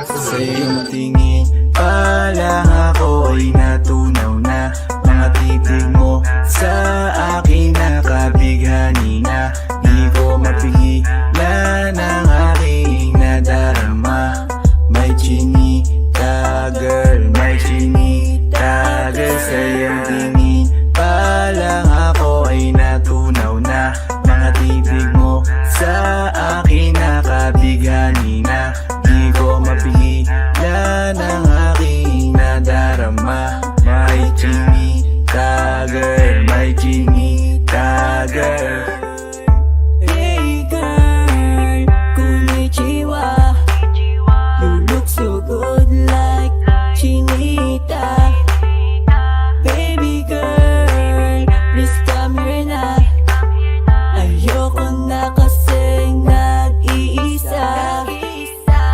Sa iyong tingin pa lang ako ay natunaw na. Mga titig mo sa akin nakabighani na. Di ko mapigilan ang aking nadarama. May chinita girl, may chinita girl. Sa iyong tingin pa lang ako ay natunaw na. Mga titig mo sa akin nakabighani na. Di ko mapigilan ang aking nadarama. May chinita girl, may chinita girl. Hey girl, konnichiwa. You look so good like chinita. Baby girl, please come here na. Ayoko na kasing nag-iisa.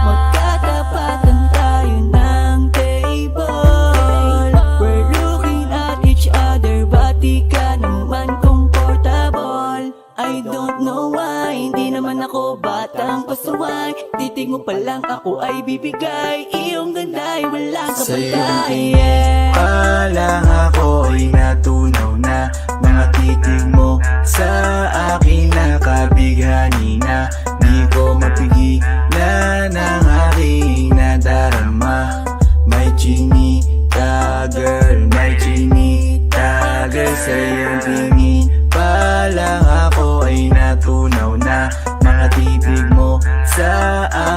Magkatapatan tayo ng table. We're looking at each other, but di ka naman comfortable. I don't know why, hindi naman ako batang pasaway. Titig mo pa lang ako ay bibigay. Iyong ganda ay walang Sa iyong kapatay. tingin pa lang ako ay natunaw na. Mga titig mo sa akin nakabighani na. Di ko mapigilan ang aking nadarama. May chinita girl, may chinita girl. Sa iyong tingin pa lang ako ay natunaw na. Mga titig mo sa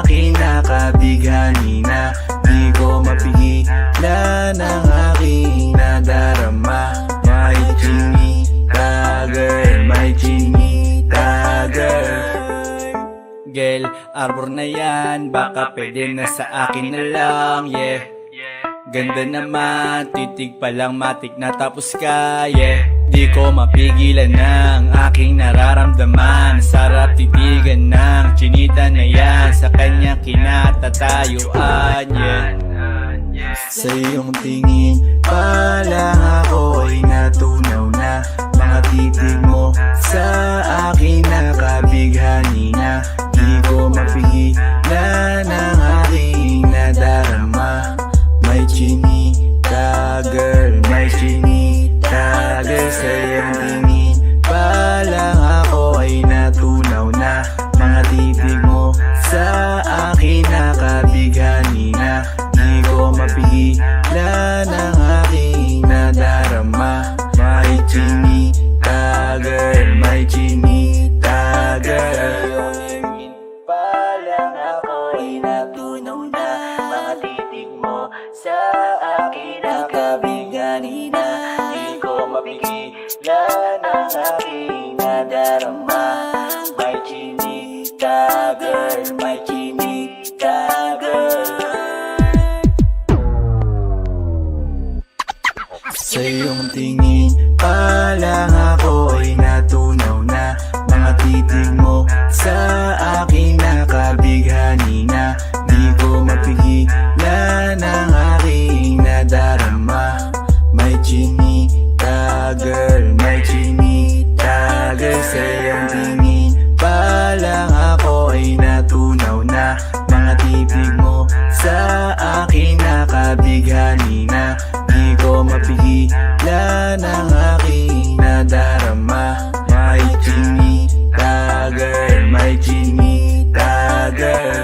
akin nakabighani na. Di ko mapigilan ang aking nadarama. May chinita girl, may chinita girl. Girl, arbor na yan, baka pwede na sa akin na lang, yeah. Ganda naman, titig pa lang matik na tapos ka, yeah. Di ko mapigilan ng aking nararamdaman. Sarap titigan ng chinita na yan. Sa kanya kinatatayuan, yeah. Sa iyong tingin pa lang ako ay natunaw na. Mga titig mo sa akin nakabighani na. Di ko mapigilan ang aking nadarama. May chinita girl, may chinita girl. Sa iyong tingin pa lang ako ay natunaw na. Mga titig mo sa akin nakabighani na. Di ko mapigilan ang aking nadarama. May chinita girl, may chinita girl. Pa lang ako ay natunaw na. Mga titig mo sa akin nakabighani na. Di ko mapigilan ang aking nadarama. May chinita girl, may chinita girl. Sa iyong tingin pa lang ako ay natunaw na. Mga titig mo sa akin nakabighani na. Di ko mapigilan ang aking nadarama. May chinita girl, may chinita girl. Sa iyong tingin pa lang ako ay natunaw na. Mga titig mo sa akin nakabighani na. Di ko mapigilan ang aking nadarama. May chinita girl, may chinita girl.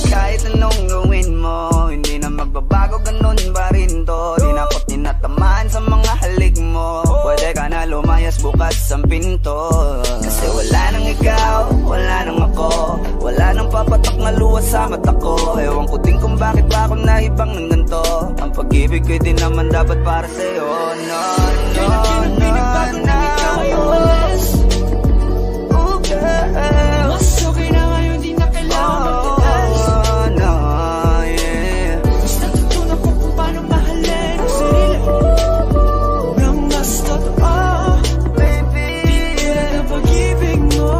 Kahit anong gawin mo, hindi na magbabago, ganun pa rin to. Di na ako tinatamaan sa mga halik mo. Pwede ka na lumayas, bukas ang pinto. Kasi wala nang ikaw, wala nang ako. Wala nang papatak na luwas sa mata ko. Ewan ko din kung bakit ba ako naibang ng ganito. Ang pag-ibig ko din naman dapat para sa'yo. No, no, no, no. Oh girl, Mas okay na ngayon, di na kailangan magtaas. no, yeah. Basta tutunan ko kung paano mahalin ang sarili nang mas totoo. Baby, Di tulad ng pag-ibig mo.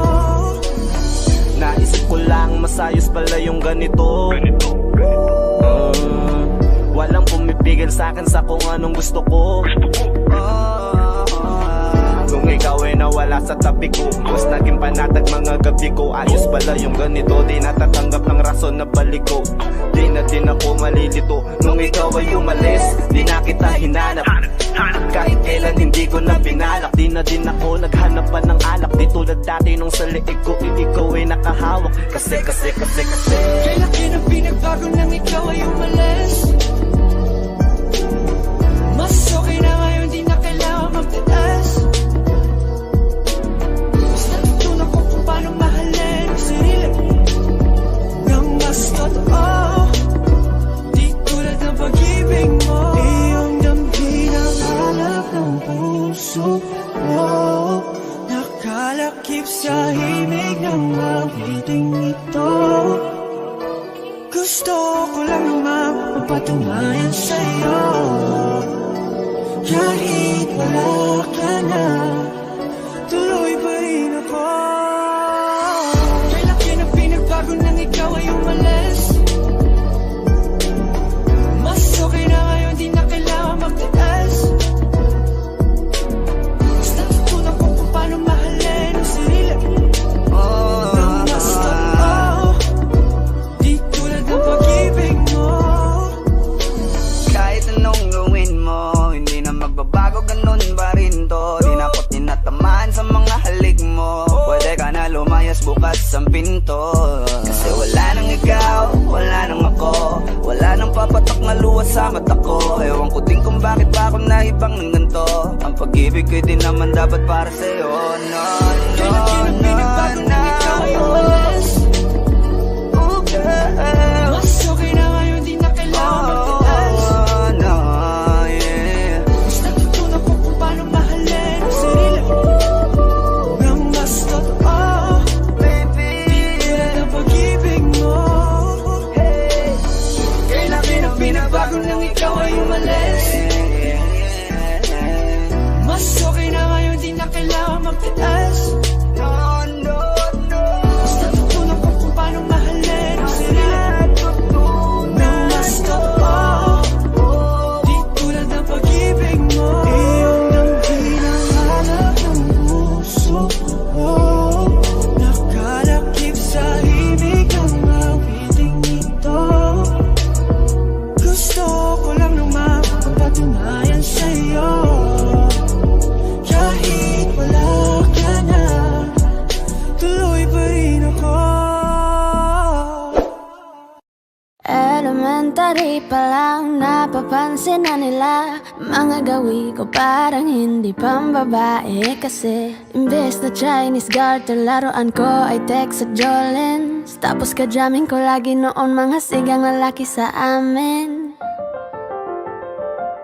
sa'kin sa kung anong gusto ko. Nung ikaw ay nawala sa tabi ko, mas naging panatag mga gabi ko. Ayos pala yung ganito, di natatanggap ng rason na balik ko. Di na din ako malilito. Nung ikaw ay umalis, di na kita hinanap. Kahit kailan hindi ko na binalak. Di na din ako naghanap pa ng alak. Di tulad dati nung sa liig ko, ikaw ay nakahawak. Kasi Kailan kinang pinagbago nang ikaw ay umalis? Mas okay na ngayon, di na kailangan magtiis. Mas natutunan ko kung paano mahalin ang sarili nang mas totoo. Di tulad ng pag-ibig mo. Iyong damhin ang hanap ng puso mo. Nakalakip sa himig ng awiting ito. Gusto ko lang naman mapatunayan sa'yo. Kahit wala ka na, tuloy pa rin ako. Kailan kinang pinagbago nang ikaw ay umalis? Mas okay na ngayon, di na kailangan magtiis. Mas natutunan ko kung paano mahalin ang sarili nang mas totoo. Di tulad ng pag-ibig mo. Kahit anong gawin mo, hindi na magbabago, ganun pa rin to. Di na ako tinatamaan sa mga halik mo. Pwede ka na lumayas, bukas ang pinto. Kasi wala nang ikaw, wala nang ako. Wala nang papatak na luwas sa mata ko. Ewan ko din kung bakit pa ako naibang ng ganito. Ang pag-ibig ko'y di naman dapat para sa'yo. No, Kailan kinang pinagbago nang ikaw ay umalis? Mas okay na ngayon, di na kailangan magtiis. Mas natutunan ko kung paano mahalin ang sarili nang mas totoo. Di tulad ng pag-ibig mo. Kailan kinang pinagbago nang ikaw ay umalis? Mas okay na ngayon, di na kailangan magtiis. Mas natutunan ko kung paano mahalin ang sarili nang mas totoo. Di tulad ng pag-ibig mo. Iyong damhin ang hanap ng puso ko. Nakalakip sa himig ng awiting ito. Gusto ko lang naman mapatunayan sa'yo. Kahit wala ka na, tuloy pa rin ako. Elementary pa lang napapansin na nila mga gawi ko parang hindi pambabae. Kasi imbes na Chinese garter, laruan ko ay Texas Jolens. Tapos ka-jamming ko lagi noon mga sigang lalaki sa amin.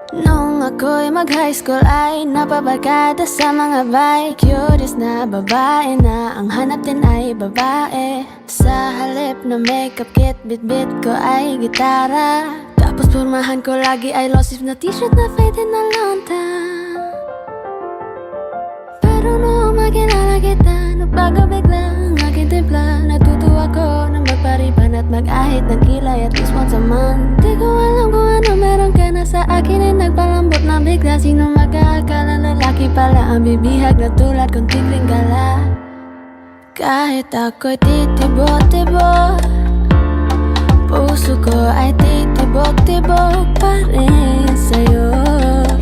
Nung ako'y mag-high school ay napabarkada sa mga bike. Curious na babae na ang hanap din ay babae. Sa halip na makeup kit, bit-bit ko ay gitara. Tapos pormahan ko lagi ay long sleeve na t-shirt na faded na lonta. Pero nung makilala kita, nagbago bigla ang aking timpla. Natutuwa ko na magpariban at mag-ahit ng kilay at least once a month. Di ko alam kung ano meron ka na sa akin ay nagpalambot na bigla. Sino mag-aakala lalaki pala ang bibihag na tulad kong tigring gala. Kahit ako'y titibok-tibok, puso ko ay titibok-tibok pa rin sa'yo.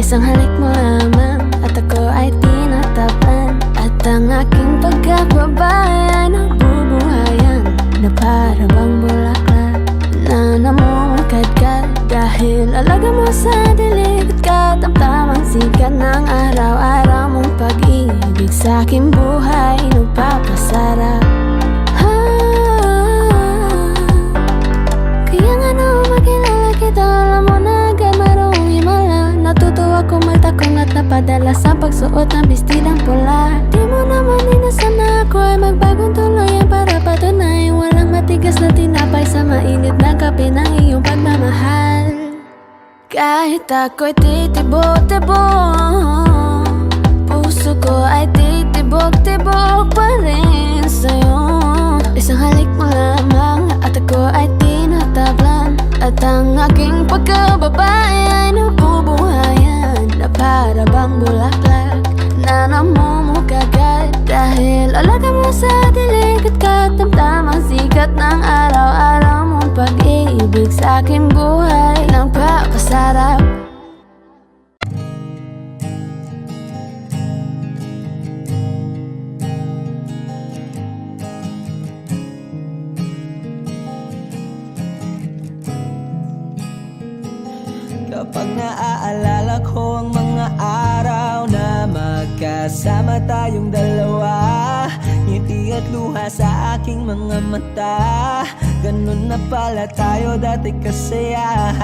Isang halik mo lamang at ako ay tinatapan. At ang aking pagkababay ay nabubuhayan na para bang bulaklak na namumukadkad. Dahil alaga mo sa dilig at katamtamang sikat ng araw-araw mong pag-ibig sa aking buhay nagpapasarap. Kaya nga nung makilala kita, alam mo na agad marunong himala. Natutuwa ko magtakong at napadala sa pagsuot ng bestidang pula. Di mo naman inasan na ako ay magbagong tuluyan para patunayan walang matigas na tinapay sa mainit na kape ng iyong pagmamahal. Kahit ako'y titibok-tibok, puso ko ay titibok-tibok pa rin sa'yo. Isang halik mo lamang at ako ay tinatablan. At ang aking pagkababay ay nabubuhay mo sa dilig at katamtamang sikat ng araw-araw mong pag-ibig sa aking buhay nagpapasarap. Kapag naaalala ko ang mga araw na magkasama tayong dalawa, ngiti at luha sa aking mga mata. Ganun na pala tayo dati kasaya.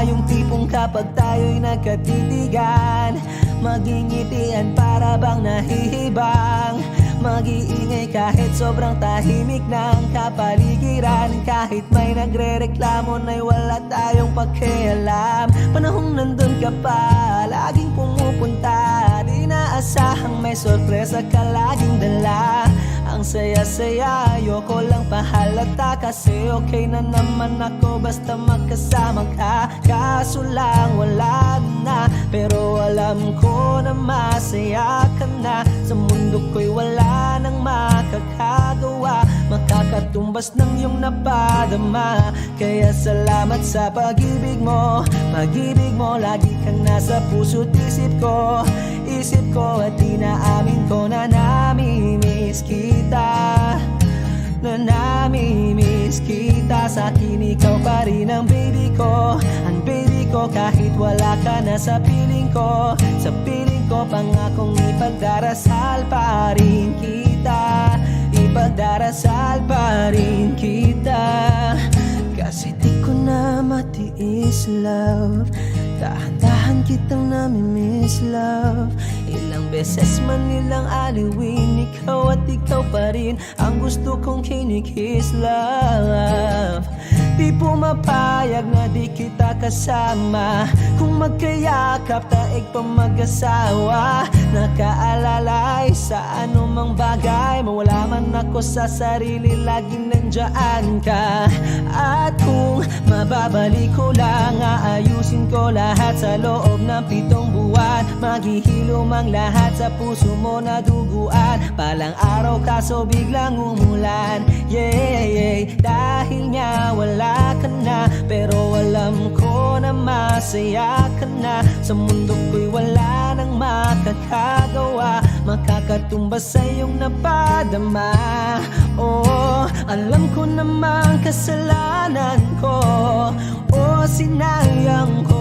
Yung tipong kapag tayo'y nagkatitigan, magingitian para bang nahihibang. Mag-iingay kahit sobrang tahimik ng kapaligiran. Kahit may nagre-reklamo na'y wala tayong pakialam. Panahong nandun ka pa, laging pumupunta. Di naasahang may sorpresa ka laging dala. Ang saya-saya, ayoko lang pahalata. Kasi okay na naman ako basta magkasama ka. Kaso lang wala na, pero alam ko na masaya ka na. Sa mundo ko'y wala nang makakagawa, makakatumbas ng iyong napadama. Kaya salamat sa pag-ibig mo. Pag-ibig mo, lagi kang nasa puso't isip ko. Isip ko at inaamin ko na namimiss kita. Na namimiss kita. Sa akin ikaw pa rin ang baby ko. Ang baby ko kahit wala ka na sa piling ko. Sa piling ko pangakong ipagdarasal pa rin kita. Ipagdarasal pa rin kita. Kasi di ko na matiis love. Dahan-dahan kitang namimiss love. Ilang beses man nilang aliwin, ikaw at ikaw pa rin ang gusto kong kinikiss love. Di pumapayag na di kita kasama. Kung magkayakap taig pa mag-asawa. Nakaalalay sa anumang bagay. Mawala man ako sa sarili, laging nandyan ka. At kung mababalik ko lang, aayusin ko lahat sa loob ng 7 buwan. Maghihilom ang lahat sa puso mo na duguan. Palang araw kaso biglang umulan. Yeah, yeah. Dahil nga wala ka na, pero alam ko na masaya ka na. Sa mundo ko'y wala nang makakagawa, makakatumbas sa iyong napadama. Oh, alam ko namang kasalanan ko. Oh, sinayang ko.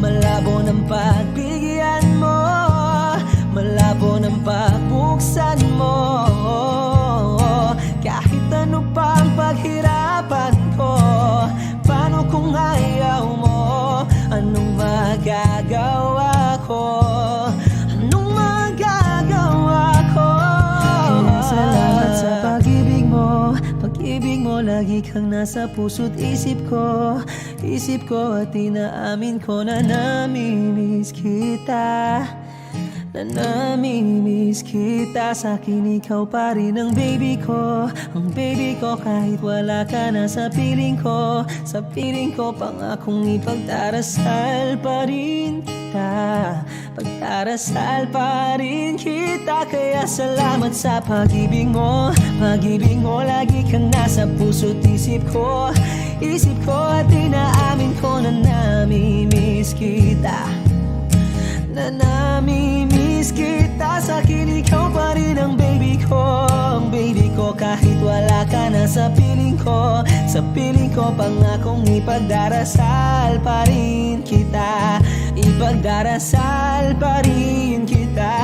Malabo ng pagbigyan mo, malabo ng pagbuksan mo. Kahit ano pang paghirapan ko, paano kung ayaw mo? Anong magagawa ko? Anong magagawa ko? Salamat sa pag-ibig mo. Pag-ibig mo, lagi kang nasa puso't isip ko. Isip ko at inaamin ko na namimiss kita. Na namimiss kita. Sa akin ikaw pa rin ang baby ko. Ang baby ko kahit wala ka na sa piling ko. Sa piling ko pangakong ipagdarasal pa rin kita. Pagdarasal pa rin kita. Kaya salamat sa pag-ibig mo. Pag-ibig mo, lagi kang nasa puso't isip ko. Isip ko at inaamin ko na namimiss kita. Na namimiss kita. Sa akin ikaw pa rin ang baby ko. Ang baby ko kahit wala ka na sa piling ko. Sa piling ko pangakong ipagdarasal pa rin kita. Ipagdarasal pa rin kita.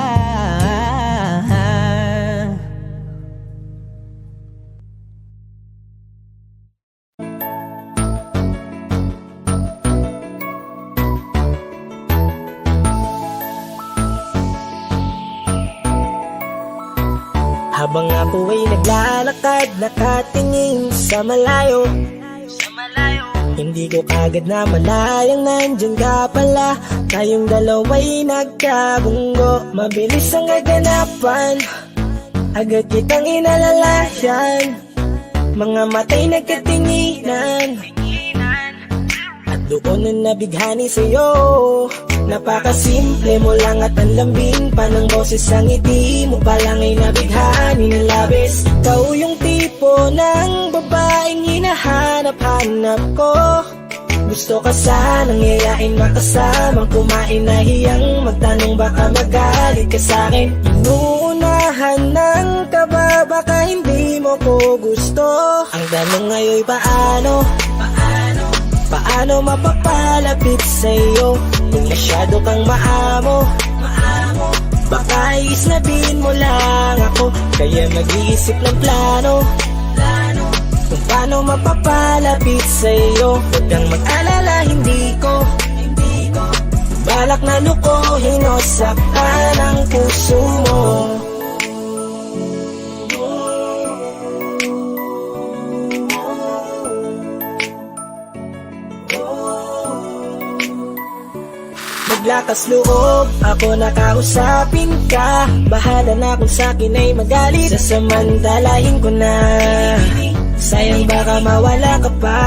Habang ako ay naglalakad, nakatingin sa malayo, hindi ko kagad na malayang nandyan ka pala. Tayong dalawa'y nagkabunggo, mabilis ang aganapan, agad kitang inalalayan. Mga matay nagkatinginan, at doon na nabighani sa'yo. Napakasimple mo lang at ang lambing pa ng boses ang ngiti mo palang ay nabighani ng labis. Ikaw yung tipo ng babaeng hinahanap-hanap ko. Gusto ka sanang yayain makasamang kumain na hiyang magtanong baka magalit ka sa'kin. Inuunahan ng kaba baka hindi mo ko gusto. Ang tanong ngayon paano? Paano mapapalapit sa'yo kung masyado kang maamo? Baka isnabin mo lang ako kaya mag-iisip ng plano kung paano mapapalapit sa'yo. Huwag kang mag-alala, hindi ko balak na lukohin o saktan ang puso mo. Maglakas loob, ako nakausapin ka. Bahala na kung sa'kin ay magalit, sasamantalahin ko na. Sayang baka mawala ka pa.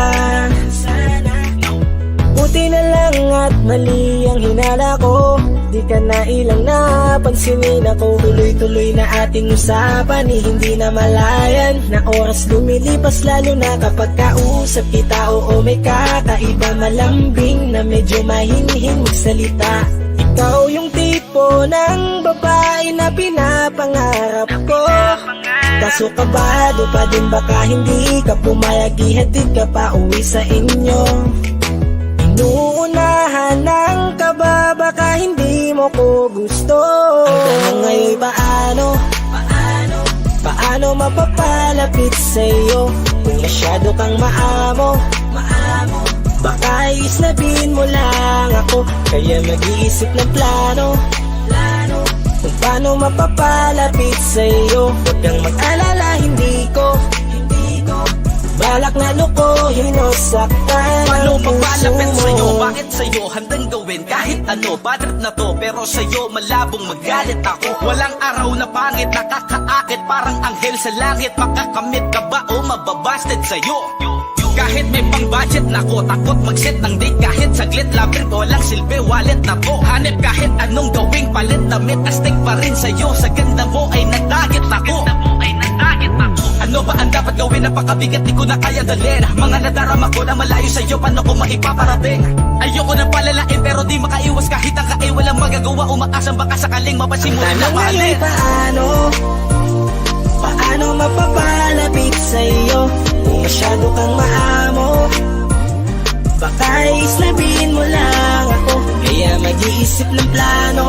Buti na lang at mali ang hinala ko. Di ka na ilang napansinin ako. Tuloy-tuloy na ating usapan, hindi na malayan. Na oras lumilipas lalo na kapag kausap kita. Oo may kakaiba, malambing na medyo mahinhin magsalita. Ikaw yung tipo ng babae na pinapangarap ko. Kaso kabado pa din baka hindi ka pumayag, ihatid ka pa uwi sa inyo. Inuunahan ng kaba baka hindi mo ko gusto. Ang tanong ngayon paano? Paano mapapalapit sa'yo kung masyado kang maamo? Baka isnabin mo lang ako kaya mag-iisip ng plano kung paano mapapalapit sa'yo. Huwag kang mag-alala, hindi ko balak na lukohin o saktan Paano ang puso papalapit mo. sa'yo? Bakit sa'yo handang gawin kahit ano? Bad trip na to pero sa'yo malabong magalit ako. Walang araw na pangit, nakakaakit parang anghel sa langit. Makakamit ka ba o mababasted sa'yo? Kahit may pang budget na ko, takot mag-set ng date kahit saglit. Labir ko lang silbi, wallet na po. Hanip kahit anong gawing palit, damit astig pa rin sa'yo. Sa ganda mo ay nagdagit ako. Ano ba ang dapat gawin? Napakabigat, di ko na kaya dalhin. Mga nadarama ko na malayo sa'yo, paano ko maipaparating? Ayoko na palalain pero di makaiwas kahit ang kain. Walang magagawa, umaasang baka sakaling mapasimulan na Tanong ngayon mahalin. paano mapapalapit sa'yo kung masyado kang maamo? Baka isnabin mo lang ako kaya mag-iisip ng plano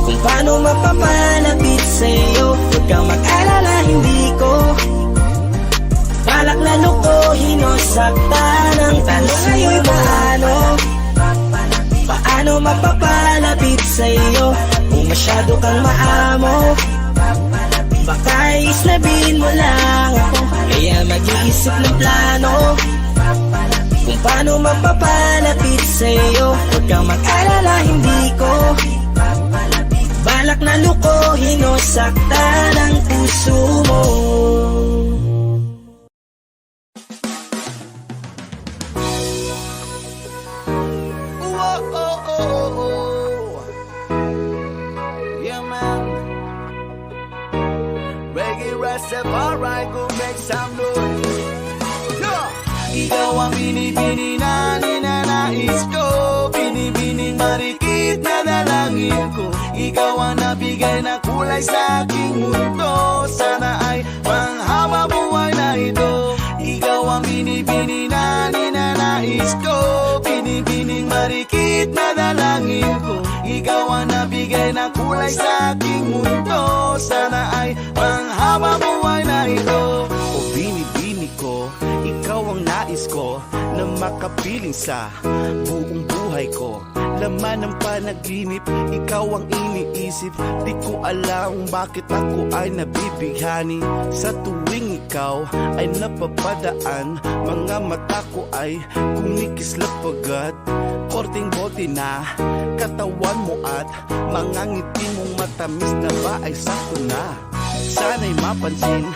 kung paano mapapalapit sa'yo. Huwag kang mag-alala, hindi ko balak na lukohin o saktan ang puso mo. Paano mapapalapit sa'yo kung masyado kang maamo? Baka isnabin mo lang ako kaya mag-iisip ng plano kung paano mapapalapit sa'yo. Huwag kang mag-alala, hindi ko balak na lukohin o saktan ang puso mo. Yeah, man. Reggae Rastafari, go make some noise. Yeah. Ikaw ang binibini na ninanais ko, binibining marikit na dalangin ko. Ikaw ang nabigay na kulay sa aking mundo. Sana ay panghaba buhay na ito. Ikaw ang binibini na ninanais ko, binibining marikit na dalangin ko. Ikaw ang nabigay na kulay sa aking mundo. Sana ay panghaba buhay na ito. O binibini ko, ikaw ang nais ko na makapiling sa buong buhay ko. Laman ng panaginip, ikaw ang iniisip. Di ko alam bakit ako ay nabibighani. Sa tuwing ikaw ay napapadaan, mga mata ko ay kumikislap agad. Korting bote na katawan mo at mga ngiti mong matamis na ba ay sakto na. Sana'y mapansin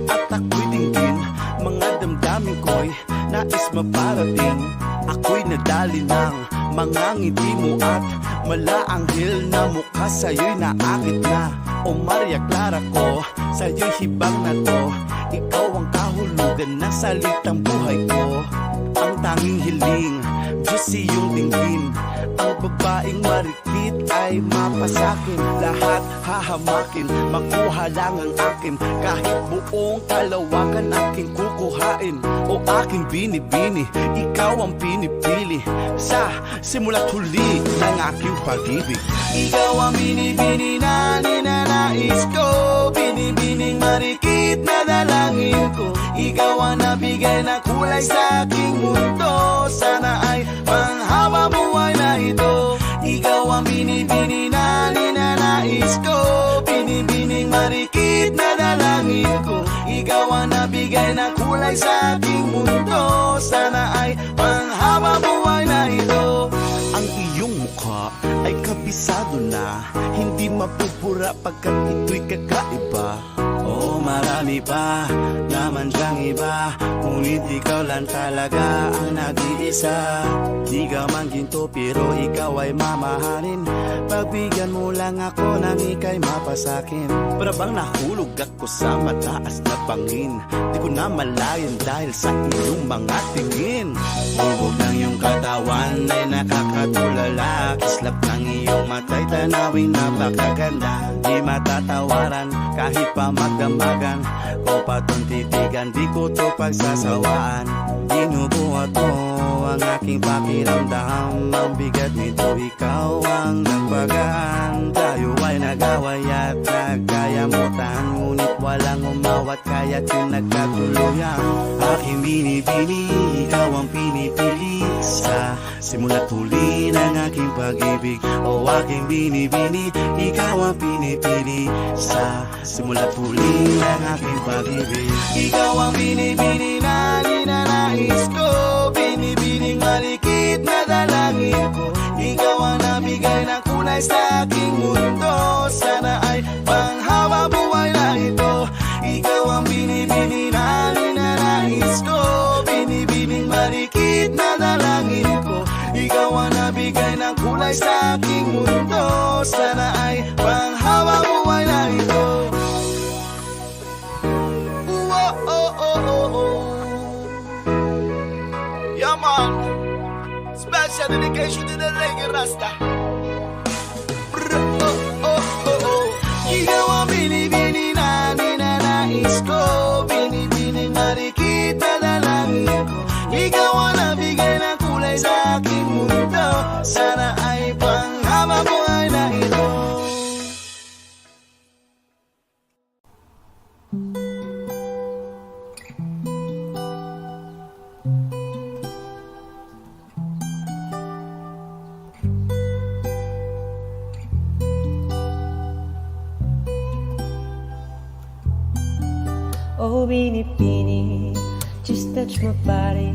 at ako'y dinggin, mga damdamin ko'y nais maparating. Ako'y nadali ng mga ngiti mo at malaanghel na mukha. baka sa'yo'y naakit na. O Maria Clara ko, sa'yo'y hibang na to. Ikaw ang kahulugan ng salitang buhay ko. Ang tanging hiling, Diyos iyong dinggin. Ang babaeng mariklit ay mapasakin. Lahat hahamakin, makuha lang ang akin. Kahit buong kalawakan aking kukuhain. O aking binibini, ikaw ang pinipili. Sa simula't huli ng aking pag-ibig. Ikaw ang binibini na ninanais ko. Binibining marikit na dalangin ko. Ikaw ang nabigay na kulay sa aking mundo. Sana ay panghaba buhay na ito. Ikaw ang binibini na ninanais ko. Binibining marikit na dalangin ko. Ikaw ang nabigay na kulay sa aking mundo. Sana ay panghaba buhay na ito. Ang iyong mukha ay kabisado na. Hindi mapupura pagkat ito'y kakaiba. Oo, marami pa naman dyang iba. Ngunit ikaw lang talaga ang nag-iisa. Di ka man ginto pero ikaw ay mamahalin. Pagbigyan mo lang ako nang ika'y mapasakin. Para bang nahulog ako sa mataas na bangin. Di ko na malayan dahil sa iyong mga tingin. Hubog ng iyong katawan ay nakakatulala. Kislap ng iyong matay tanawing napakaganda. Di matatawaran kahit pa magdamagan. Ko patong titigan, di ko to pagsasawaan. Binubuhat mo ang aking pakiramdam. Ang bigat nito, ikaw ang nagpagaan. Tayo ay nag-away at nagkayamutan. Ngunit walang umawat kaya't yung nagkatuluyan. Aking binibini, ikaw ang pinipili. Sa simula't huli ng aking pag-ibig. O aking binibini, ikaw ang pinipili. Sa simula't huli ng aking pag-ibig. Ikaw ang binibini na ninanais ko. Binibining marikit na dalangin ko. Ikaw ang nabigay na kulay sa aking mundo. Sana ay panghaba buhay na ito. Ikaw ang binibini na ninanais ko. Binibining marikit na dalangin ko. Ikaw ang nabigay ng kulay sa aking mundo. Sana ay panghaba buhay na ito. Yeah, man. Special dedication to the reggae rasta. Ikaw ang binibini na ninanais ko. Binibining marikit na dalangin ko. Ikaw ang nabigay na kulay sa aking mundo. Sana ay panghaba buhay na ito. Oh, Bini, just touch my body.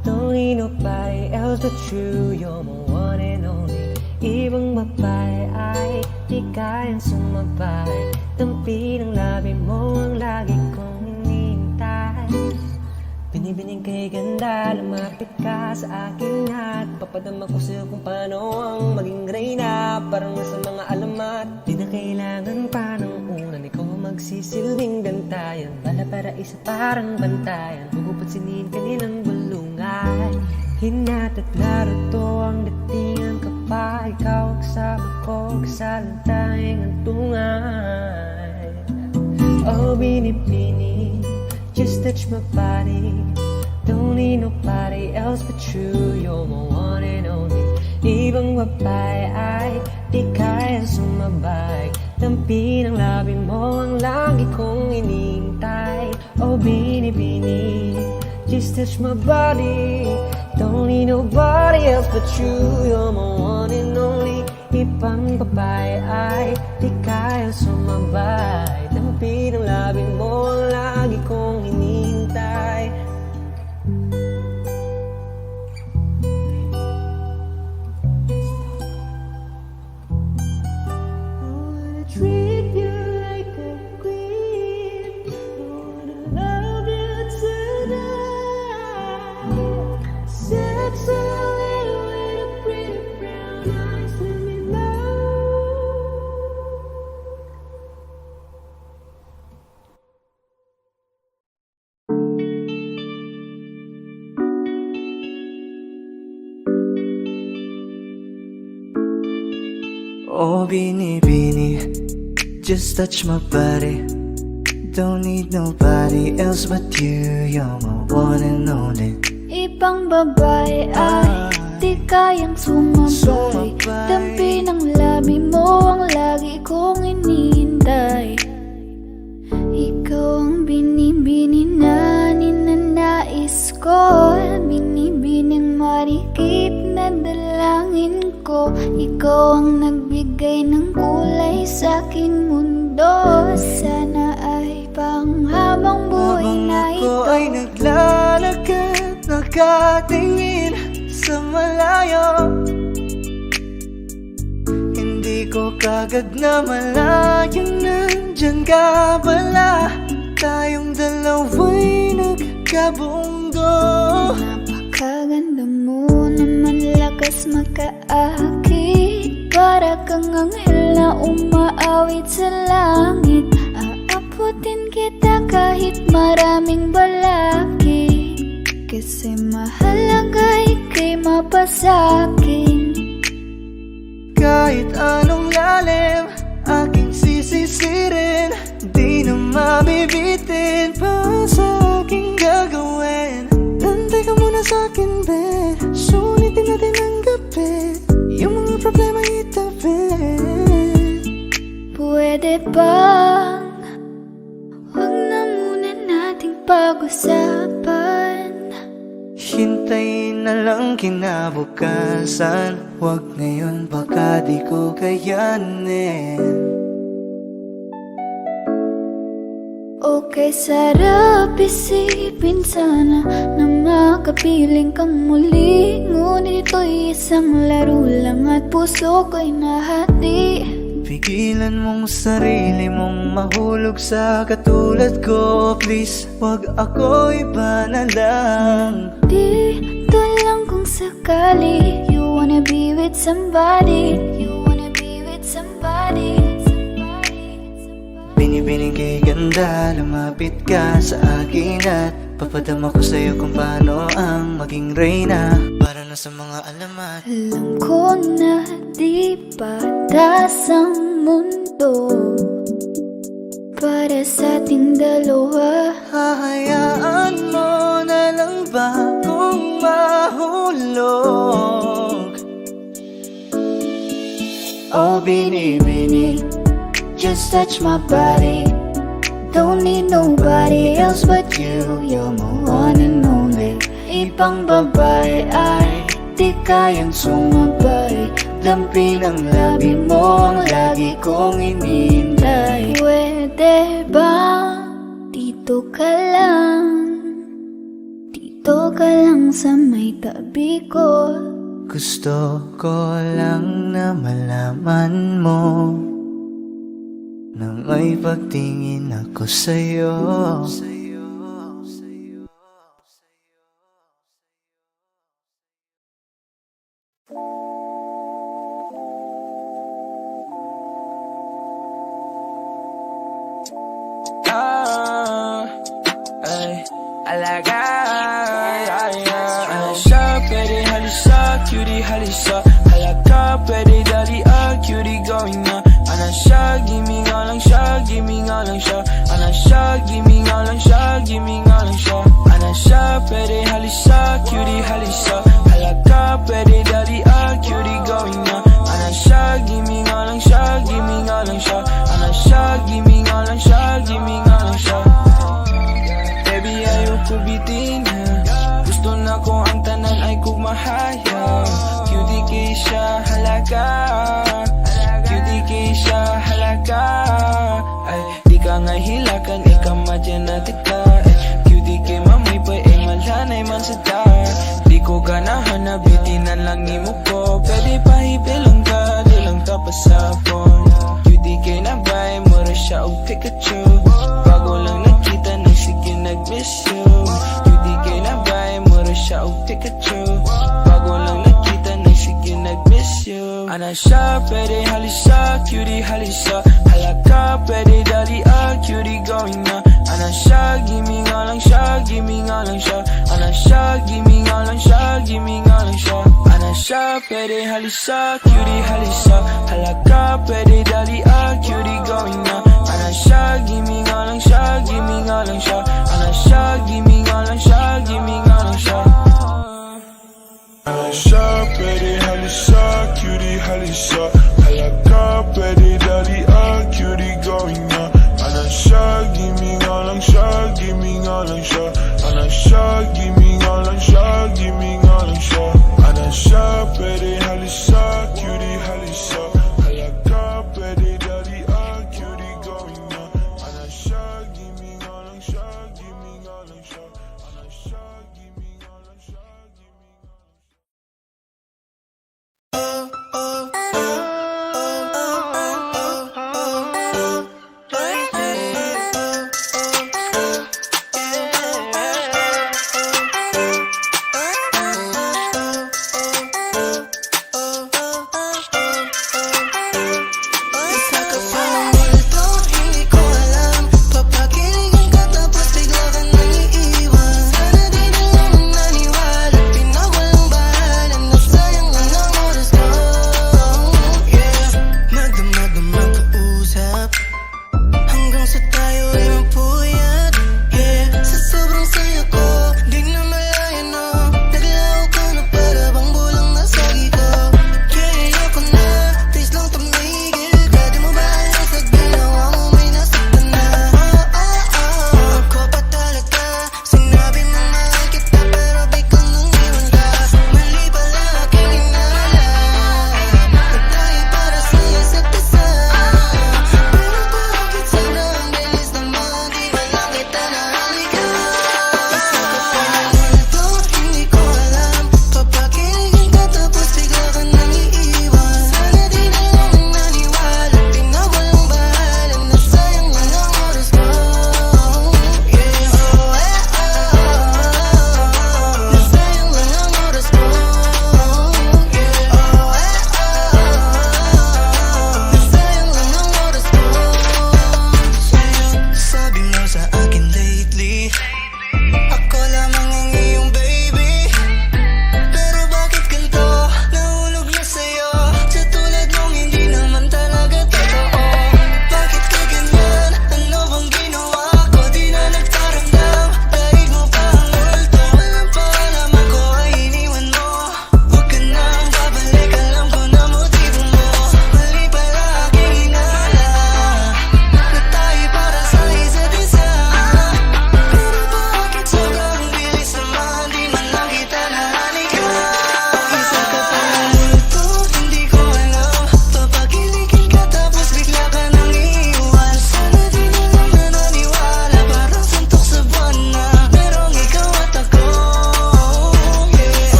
Don't need nobody else but you. You're my one and only. Ibang babae ay di kayang sumabay. Tampi ng labi mo ang lagi kong hinihintay. Binibining kay ganda, lumapit ka sa akin at papadama ko sa'yo kung paano ang maging reyna. Parang nasa mga alamat, di na kailangan pa ng unan. Ikaw ang magsisilbing gantayan, bala para isa parang bantayan. Pupupansinin kanilang bulungan. Hinata't narito ang datingan ka pa. Ikaw ang kasama ko, kasalantahing ang tungay. Oh, Bini, just touch my body. Don't need nobody else but you. You're my one and only. Ibang babae ay di kaya sumabay. Tampi ng labi mo ang lagi kong inintay. Oh, Bini, just touch my body. Don't need nobody else but you. You're my one and only. Ibang babae ay di kaya sumabay. Tampi ng labi mo ang lagi kong hinihintay. I wanna treat you like a queen. I wanna love you tonight. Sexy little with a pretty brown eyes. Let me know. Oh, binibini, just touch my body. Don't need nobody else but you. You're my one and only. Ibang babae ay di kayang sumabay. Dampi ng labi mo ang lagi kong inihintay. Ikaw ang binibini na ninanais ko, binibining marikit na dalangin ko. Ikaw ang nagbigay ng kulay sa aking mundo. Sana ay panghabang buhay na ito. Ako ay naglalakad, nakatingin sa malayo. Hindi ko kagad na malayang nandyan ka pala. Tayong dalawa'y nagkabunggo. Napakaganda mo naman, lakas makaakit. Para kang anghel na umaawit sa langit. Aabutin kita kahit maraming balakid. Kasi mahalaga ika'y mapasakin. Kahit anong lalim, aking sisisirin. Di na mabibitin pa sa aking gagawin. Nantay ka muna sa akin, be. Sulitin natin ang gabi. Yung mga problema itabi. Pwede bang huwag na muna nating pag-usapan? Hintayin na lang kinabukasan. Huwag ngayon, baka di ko kayanin. Okay, sarap isipin sana na makapiling kang muli. Ngunit ito'y isang laro lang at puso ko'y nahati. Pigilan mong sarili mong mahulog sa katulad ko. Please, wag ako, iba na lang. Dito lang kung sakali you wanna be with somebody. You wanna be with somebody. Binibining kay ganda, lumapit ka sa akin at papadama ko sa'yo kung paano ang maging reyna. Para na sa mga alamat. Alam ko na di patas ang mundo para sa ating dalawa. Hahayaan mo na lang ba kung mahulog? Oh, binibini, just touch my body. Don't need nobody else but you. You're my one and only. Ibang babae ay di kayang sumabay. Dampi ng labi mo ang lagi kong inihintay. Pwede ba dito ka lang? Dito ka lang sa may tabi ko. Gusto ko lang na malaman mo na may pagtingin ako sa'yo. Cutie halisa, halaka, pwede dali cutie going na. Ana siya, gimme nga lang siya, gimme nga lang siya. Ana siya, gimme nga lang siya, gimme nga lang siya. Ana siya, pwede halisa, cutie halisa, halaka, pwede dali cutie going na. Ana siya, gimme nga lang siya, gimme nga lang siya. Ana siya, gimme nga lang siya, gimme nga lang siya. Baby, ayoko bitin gusto na ko ang tanan ay kugmahaya. Cutie kay siya halaga, cutie kay siya halaga. Ay, di ka nga hilakan, ikaw madyan na tika. Cutie kay mamoy pa ay malhanay man sa ta. Di ko ganahan na bitinan lang ni mo ko. Pwede pahibilang ka, di lang ka pasapon. Cutie kay nabay, mura siya o Pikachu. Bago lang nakita, nang sige nag-miss you. Cutie kay nabay, siya o Pikachu. Bago lang nakita, nang sige nag-miss you. Ana siya, pwede halisa, cutie halisa, halaka, pwede dali cutie going na. Ana siya, gimme nga lang siya, gimme nga lang siya. Ana siya, gimme nga lang siya, gimme nga lang siya. Ana siya, pwede halisa, cutie halisa. Halaka, pwede dali cutie going na. Ana siya, gimme nga lang siya, gimme nga lang siya. Ana siya, gimme nga lang siya, gimme nga lang siya. Ana siya, pwede halisa, cutie halisa. Halaka, pwede dali cutie going na. Ana siya, gimme nga lang siya, gimme nga lang siya. Ana siya, gimme nga lang siya, gimme nga lang siya. Ana siya, pwede halisa, cutie halisa. Halaka, pwede dali cutie going na. Ana siya, gimme nga lang siya, gimme nga lang siya. Ana siya, gimme nga lang siya, gimme nga lang siya.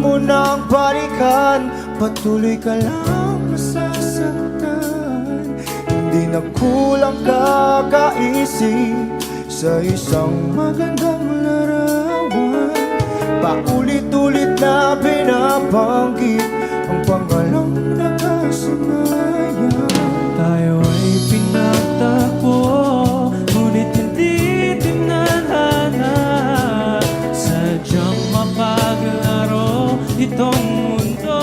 mo nang balikan, patuloy ka lang masasaktan. Hindi na kulang kakaisip sa isang magandang larawan. Paulit-ulit na binabanggit ang pangalang nakasanayan. Tayo ay pinagtagpo, ngunit hindi tinadhana. Sadyang mapaglaro itong mundo.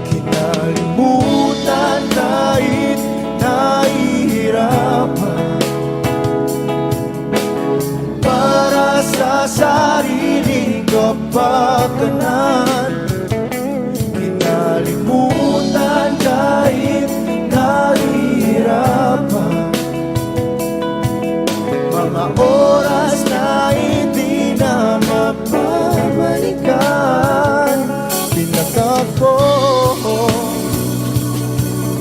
Kinalimutan kahit nahihirapan, para sa sariling kapakanan. Kinalimutan kahit nahihirapan, mga oras na hindi na mapabalikan. Pinagtagpo,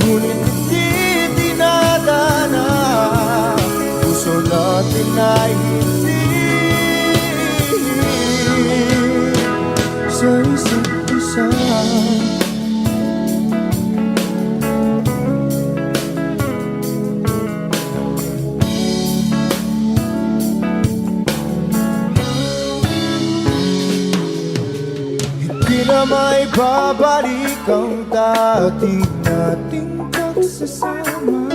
ngunit hindi dinadana. Puso natin ay hindi sa isa't isa. Hindi na may babalik ang dati nating pagsasama.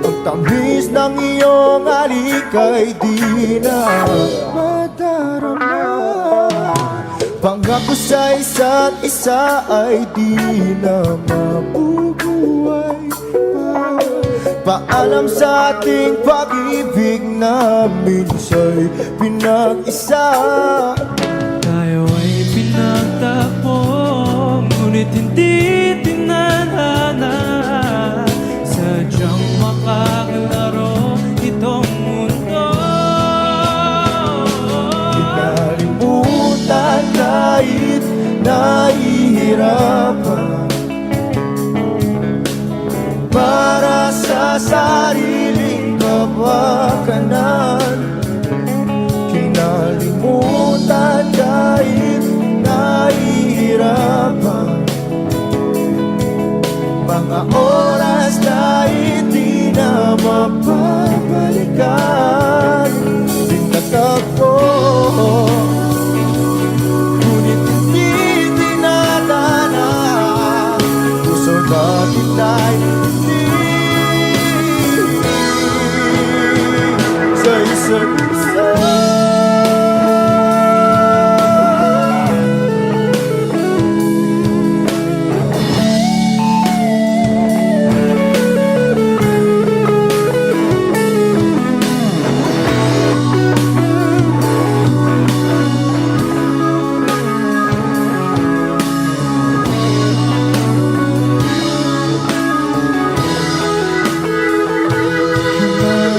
Ang tamis ng iyong halik ay di na madarama. Pangako sa isa't isa ay di na mabubuhay pa. Paalam sa ating pag-ibig na minsa'y pinag-isa. Tayo ay pinagtagpo, ngunit hindi tinadhana. Sadyang makakalaro itong mundo. Kinalimutan kahit nahihirapan, para sa sariling kapakanan. Kinalimutan kahit nahihirapan, mga oras na hindi na mapabalikan. Pinagtagpo, ngunit hindi dinadana. Puso natin ay hindi sa isa't isa.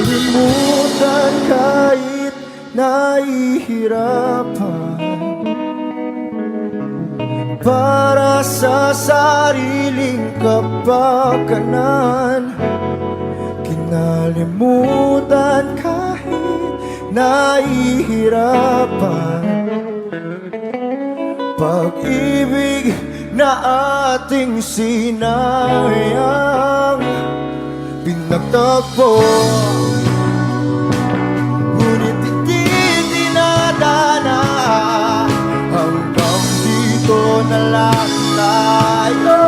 Kinalimutan kahit nahihirapan, para sa sariling kapakanan. Kinalimutan kahit nahihirapan, pag-ibig na ating sinayang. Pinagtagpo, ngunit hindi dinadana. Hanggang dito na lang tayo.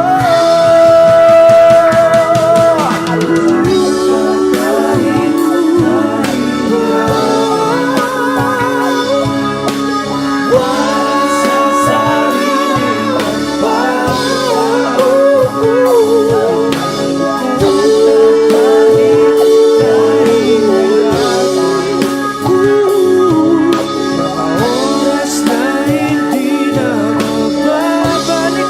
Oras na hindi na mababalik.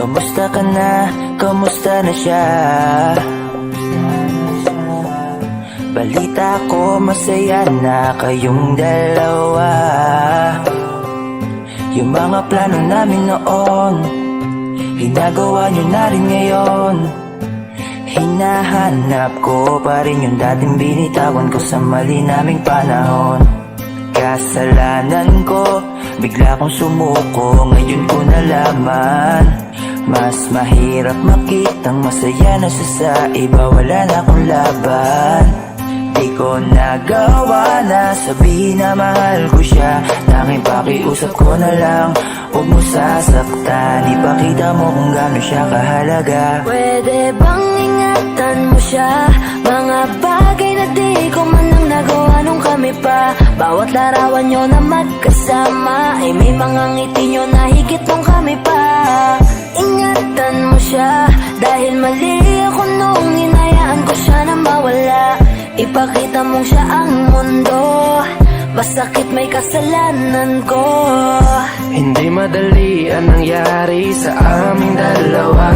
Kamusta ka na? Kamusta na siya? Balita ko masaya na kayong dalawa. Yung mga plano namin noon, ginagawa nyo na rin ngayon. Hinahanap ko pa rin yung dating binitawan ko sa mali naming panahon. Kasalanan ko, bigla kong sumuko, ngayon ko nalaman. Mas mahirap makitang masaya na siya sa iba, wala na akong laban. Di ko nagawa na sabihin na mahal ko siya. Tanging pakiusap ko na lang, huwag mo sasaktan. Ipakita mo kung gaano siya kahalaga. Pwede bang ingatan mo siya? Mga bagay na di ko man lang nagawa nung kami pa. Bawat larawan nyo na magkasama ay may mga ngiti nyo na higit nung kami pa. Ingatan mo siya dahil mali ako nung hinayaan ko siya na mawala. Ipakita mong siya ang mundo, masakit may kasalanan ko. Hindi madali ang nangyari sa aming dalawa.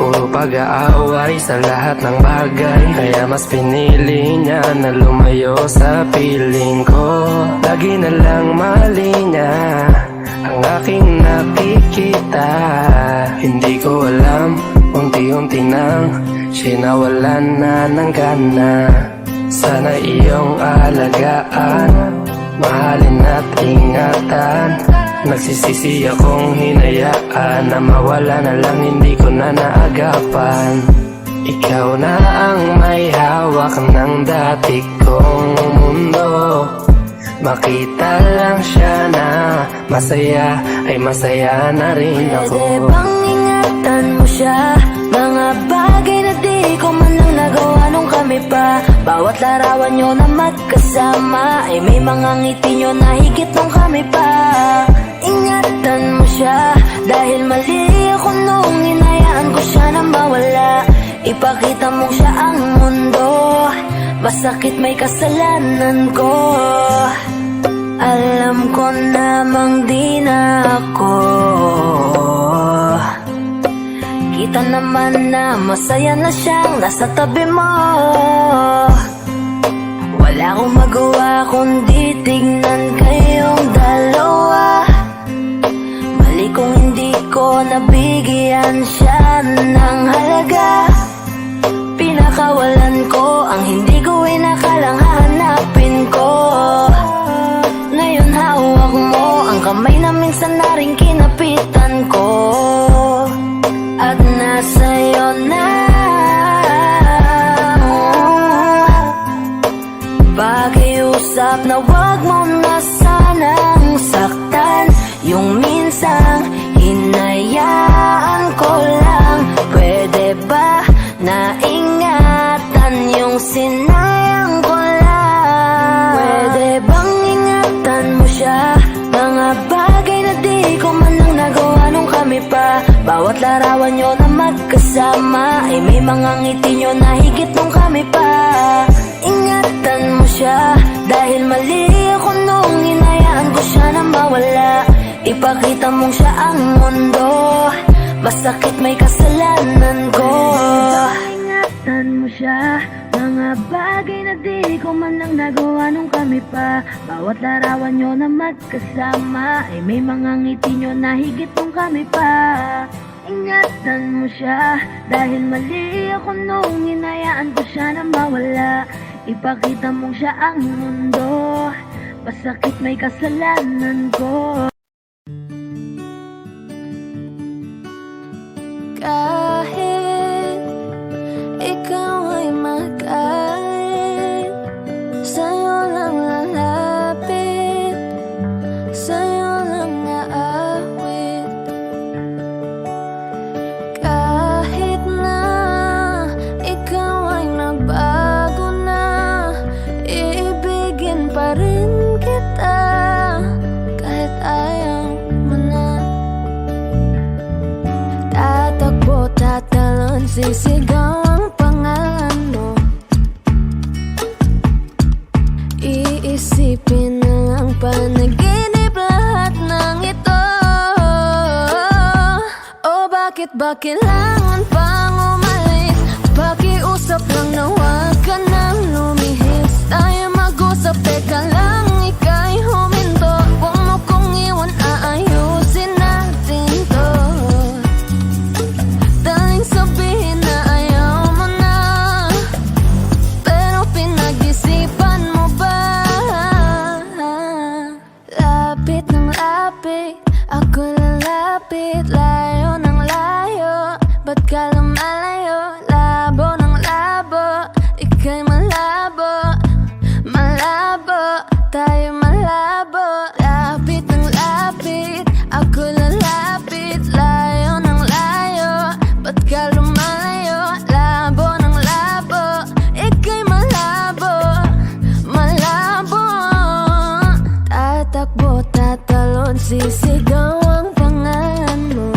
Puro pag-aaway sa lahat ng bagay, kaya mas pinili niya na lumayo sa piling ko. Lagi na lang mali niya ang aking nakikita. Hindi ko alam, unti-unti nang sinawalan na ng gana. Sana iyong alagaan, mahalin at ingatan. Nagsisisi akong hinayaan na mawala na lang, hindi ko na naagapan. Ikaw na ang may hawak ng dati kong mundo. Makita lang siya na masaya, ay masaya na rin ako. Pwede bang ingatan mo siya? Mga bagay na di ko man lang nagawa nung kami pa. Bawat larawan nyo na magkasama ay may mga ngiti nyo na higit nung kami pa. Ingatan mo siya dahil mali ako nung hinayaan ko siya na mawala. Ipakita mo siya ang mundo, masakit may kasalanan ko. Alam ko namang di na ako. Kita naman na masaya na siyang nasa tabi mo. Wala akong magawa kundi tignan kayong dalawa. Mali kung hindi ko nabigyan siya ng halaga. Pinakawalan ko ang hindi ko inakalang hahanapin ko. Ngayon hawak mo ang kamay na minsan na rin kinapitan ko. At nasa'yo na. Pakiusap na wag mo na sanang saktan. Yung minsang hinayaan ko lang. Pwede ba na ingatan yung sinayang ko lang? Pwede bang ingatan mo siya? Mga bagay na di ko man lang nagawa nung kami pa. Bawat larawan nyo na magkasama ay may mga ngiti nyo na higit nung kami pa. Ingatan mo siya dahil mali ako nung hinayaan ko siya na mawala. Ipakita mong siya ang mundo, masakit may kasalanan ko. Ingatan mo siya, mga bagay na di ko man lang nagawa nung kami pa. Bawat larawan nyo na magkasama ay may mga ngiti nyo na higit nung kami pa. Ingatan mo siya dahil mali ako nung hinayaan ko siya na mawala. Ipakita mong siya ang mundo, masakit may kasalanan ko. Kahit ikaw ay magalit, sa'yo lang lalapit, sa'yo lang aawit. Kahit na ikaw ay nagbago na, iibigin pa rin kita. Kahit ayaw mo na, tatakbo, tatalon, sisigaw ang pangalan mo. Iisipin na lang panaginip lahat ng ito. O bakit bakit ba kailangan pang umalis? Pakiusap lang na huwag ka nang lumihis. Tayo mag-usap, teka lang, ika'y huminto. Huwag mo kong iwan, aayusin natin to. Daling sabihin na ayaw mo na, pero pinag-isipan mo ba? Lapit ng lapit, ako lalapit. Layo ng layo, ba't ka lumalayo? Labo ng labo, ika'y malabo. Malabo, tayo malabo. Lapit ng lapit, ako lalapit. Layo ng layo, ba't ka lumalayo? Labo ng labo, ika'y malabo. Malabo. Tatakbo, tatalon, sisigaw ang pangalan mo.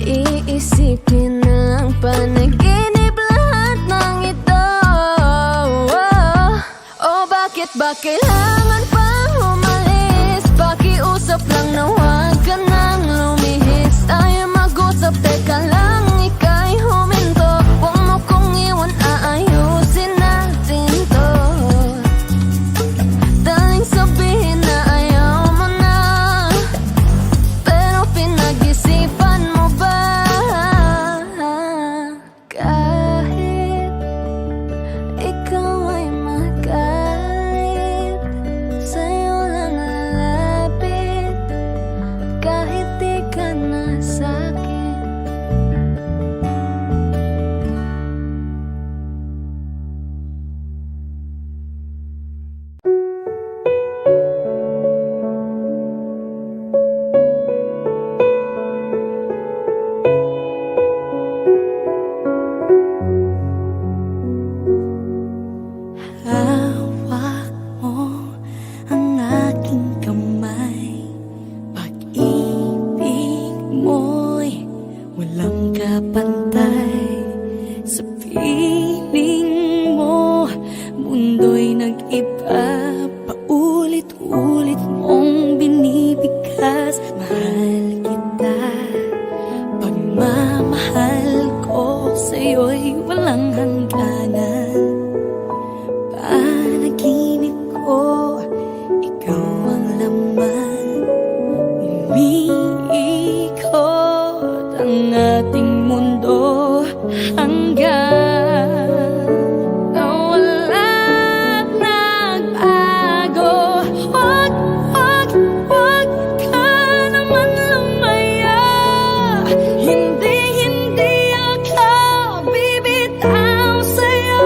Iisipin na lang panaginip lahat ng ito. Oh, bakit ba kailangan pang umalis? Pakiusap lang na huwag ka nang lumihis. Tayo mag-usap, teka lang, ika'y huminto. Huwag mo kong iwan, aayusin natin to. Daling sabihin na ayaw mo na, pero pinag-isipan mo ba? Kahit ikaw ay magalit, sa'yo lang lalapit. Kahit di ka na sa'kin. Hawak mo ang aking kamay. Pag-ibig mo'y walang kapantay. Sa piling mo, mundo'y nag-iba. Paulit-ulit mong binibigkas. Mahal kita, pagmamahal ko sa'yo'y walang hangganan. Panaginip ko, ikaw ang laman. Umiikot ang ating mundo hanggang nawala't nagbago. Wag, wag, wag ka naman lumaya. Hindi, hindi ako bibitaw sa'yo.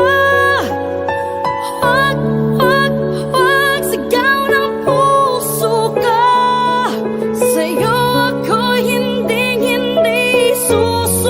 Wag, wag, wag, sigaw ng puso ko. Sa'yo ako hindi, hindi susunod.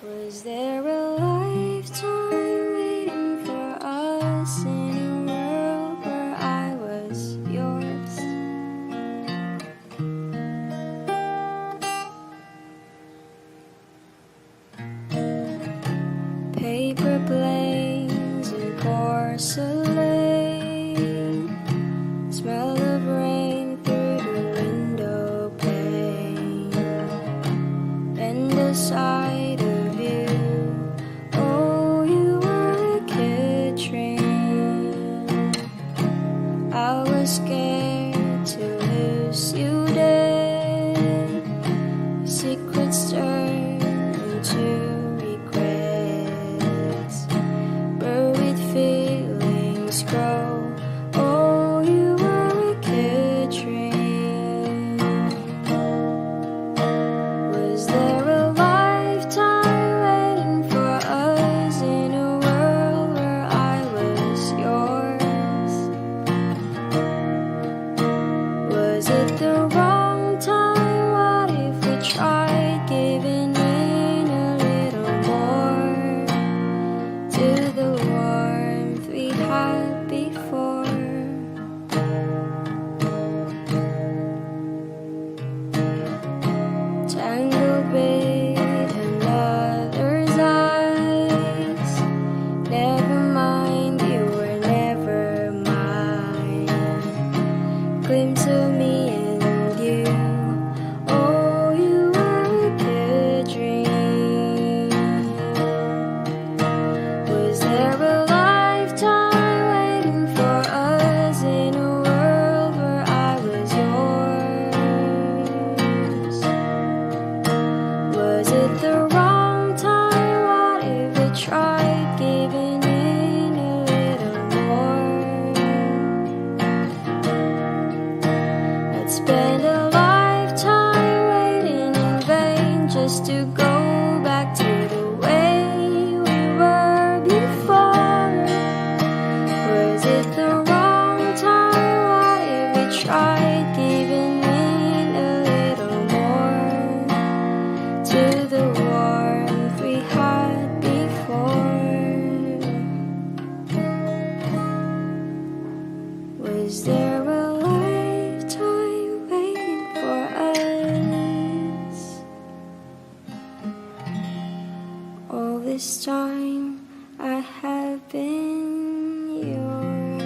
Was there a lifetime waiting for us in a world where I was yours? Paper planes and porcelain, smell of rain through the window pane, and the sight of you. Oh, you were a kid train. I was scared to lose you dead. Secrets turn into regrets. Buried feelings grow. Oh, you were a kid train. Was there a lifetime waiting for us in a world where I was yours? Was it the wrong time? What if we tried giving in a little more to the warmth we had before? Tangled with another's eyes. Never mind, you were never mine. Glimpse of me and you. Oh, you were a good dream. Was there a lifetime waiting for us in a world where I was yours? Was it the wrong time? What if we tried giving in a little more? I'd spend a lifetime waiting in vain just to go back to the way we were before. Was it the wrong time? What if we tried giving in a little more to the warmth we had before? Was there a lifetime waiting for us? All this time I have been yours.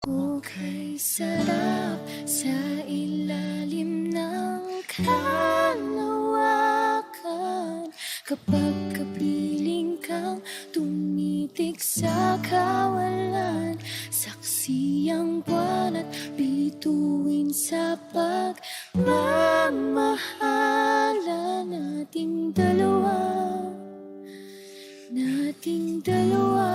Okay, sarap sa ilalim ng kalawakan. Kapag kapiling kang tumitig sa kawalan, saksi ang buwan at bituin sa pagmamahala nating dalawa, nating dalawa.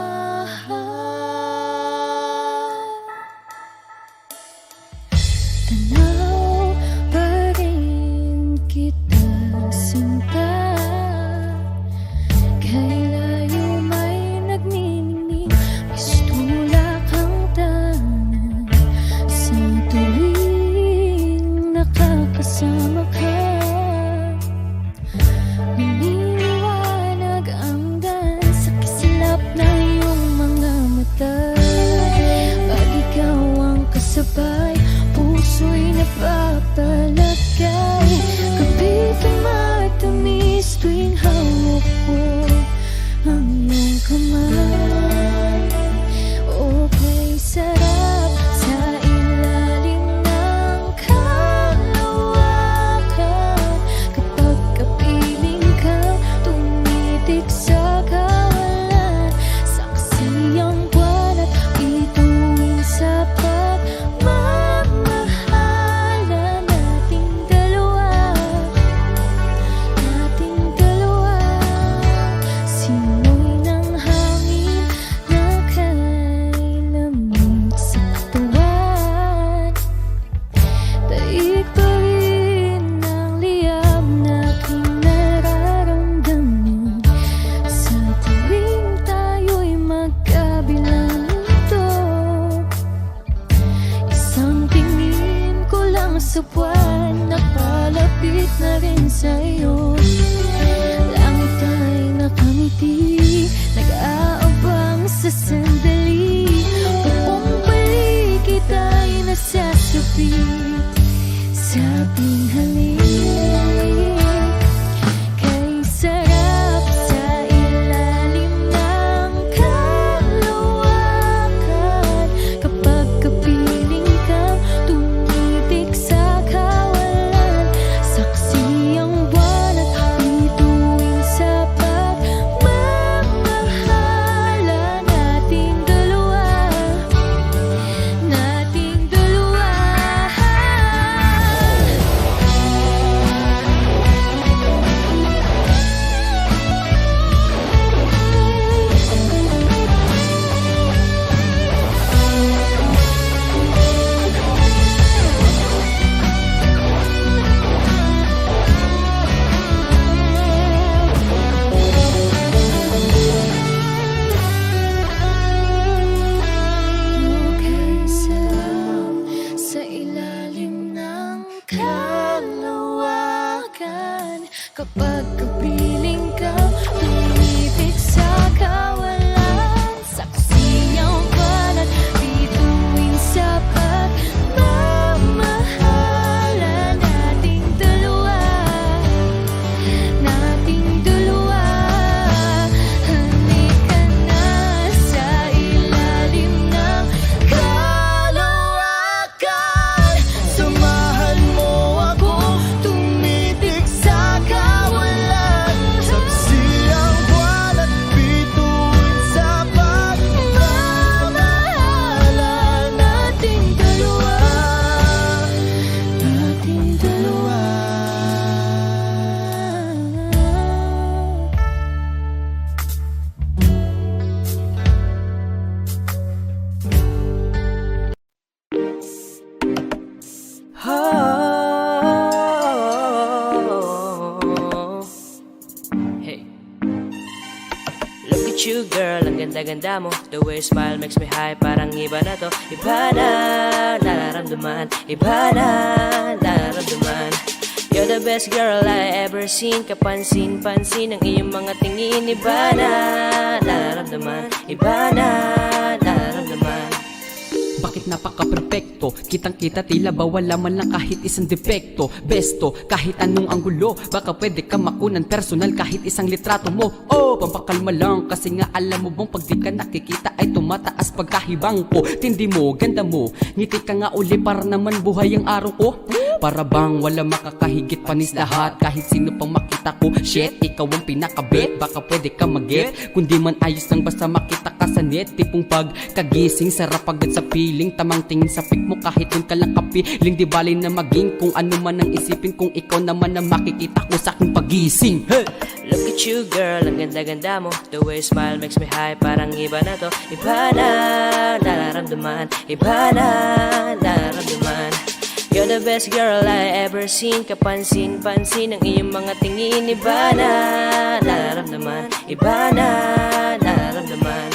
Tanaw pa rin kita sinta, kay layo may nagniningning, mistula kang tanan sa tuwing nakakasama ka. Maliliwanag ang daan sa kislap na iyong mga mata. Pag ikaw ang kasabay, puso'y napapalagay. Kapit ang mata, sa buwan, napalapit na rin sa'yo. Langit ay nakangiti, nag-aabang sa sandali. Buong paligid ay nasasapit sa ating halik. Kay sarap sa ilalim ng kalawakan, kapag kapiling kang tumitik sa kawalan. Saksi ang buwan at bituin sa pagmamahala nating dalawa, nating dalawa. Okay, sarap sa ilalim ng kalawakan, kapag kapiling ka tumitik sa kawalan. Saksi ang buwan at bituin sa pagmamahala nating dalawa, nating dalawa. Halika na sa ilalim ng kalawakan, samahan mo ako tumitik sa kawalan. Saksi ang buwan at bituin sa Pagmamahala nating dalawa, nating dalawa. Hey, look at you girl, ang ganda-ganda mo. The way you smile makes me high, parang iba na to. Iba na, nararamdaman. Iba na, nararamdaman. You're the best girl I ever seen. Kapansin-pansin ang iyong mga tingin. Iba na, nararamdaman. Iba na, nararamdaman. Bakit napaka-perfecto? Kitang-kita tila ba wala man lang kahit isang depekto. Besto, kahit anong anggulo, baka pwede ka makunan personal kahit isang litrato mo. Oh, pampakalma lang kasi nga alam mo bang pag di ka nakikita ay tumataas pagkahibang ko. Tindi mo, ganda mo, ngiti ka nga uli para naman buhay ang araw ko. Para bang wala makakahigit panis lahat, kahit sino pang makita ko. Shit, ikaw ang pinakabit, baka pwede ka mag-get. Kundi man ayos lang basta makita ka sa net. Tipong pagkagising, sarap agad sa piling. Tamang tingin sa pic mo kahit dun ka lang kapiling. Di bali na maging kung ano man ang isipin, kung ikaw naman ang makikita ko sa aking pagising. Hey! Look at you girl, ang ganda-ganda mo. The way you smile makes me high, parang iba na to. Iba na, nararamdaman. Iba na, nararamdaman. You're the best girl I ever seen. Kapansin-pansin ang iyong mga tingin. Iba na, nararamdaman. Iba na, nararamdaman.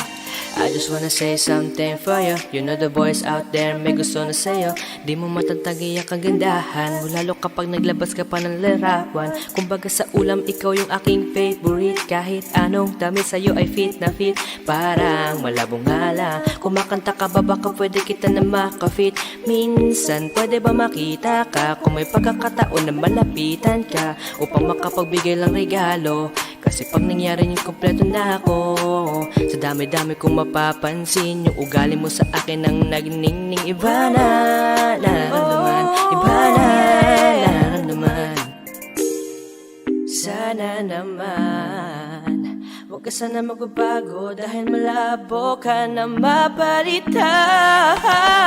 I just wanna say something for you. You know the boys out there may gusto na sa'yo. Di mo matatagi ang kagandahan mo, lalo kapag naglabas ka pa ng larawan. Kumbaga sa ulam, ikaw yung aking favorite. Kahit anong damit sa'yo ay fit na fit. Parang malabong hala. Kumakanta ka ba baka pwede kita na makafit. Minsan pwede ba makita ka kung may pagkakataon na malapitan ka, upang makapagbigay lang regalo. Kasi pag nangyari yung kompleto na ako, sa dami-dami kong mapapansin yung ugali mo sa akin ang nagningning. Iba na, nararamdaman. Iba na, nararamdaman. Sana naman huwag ka sana magbabago, dahil malabo ka na mapalitan.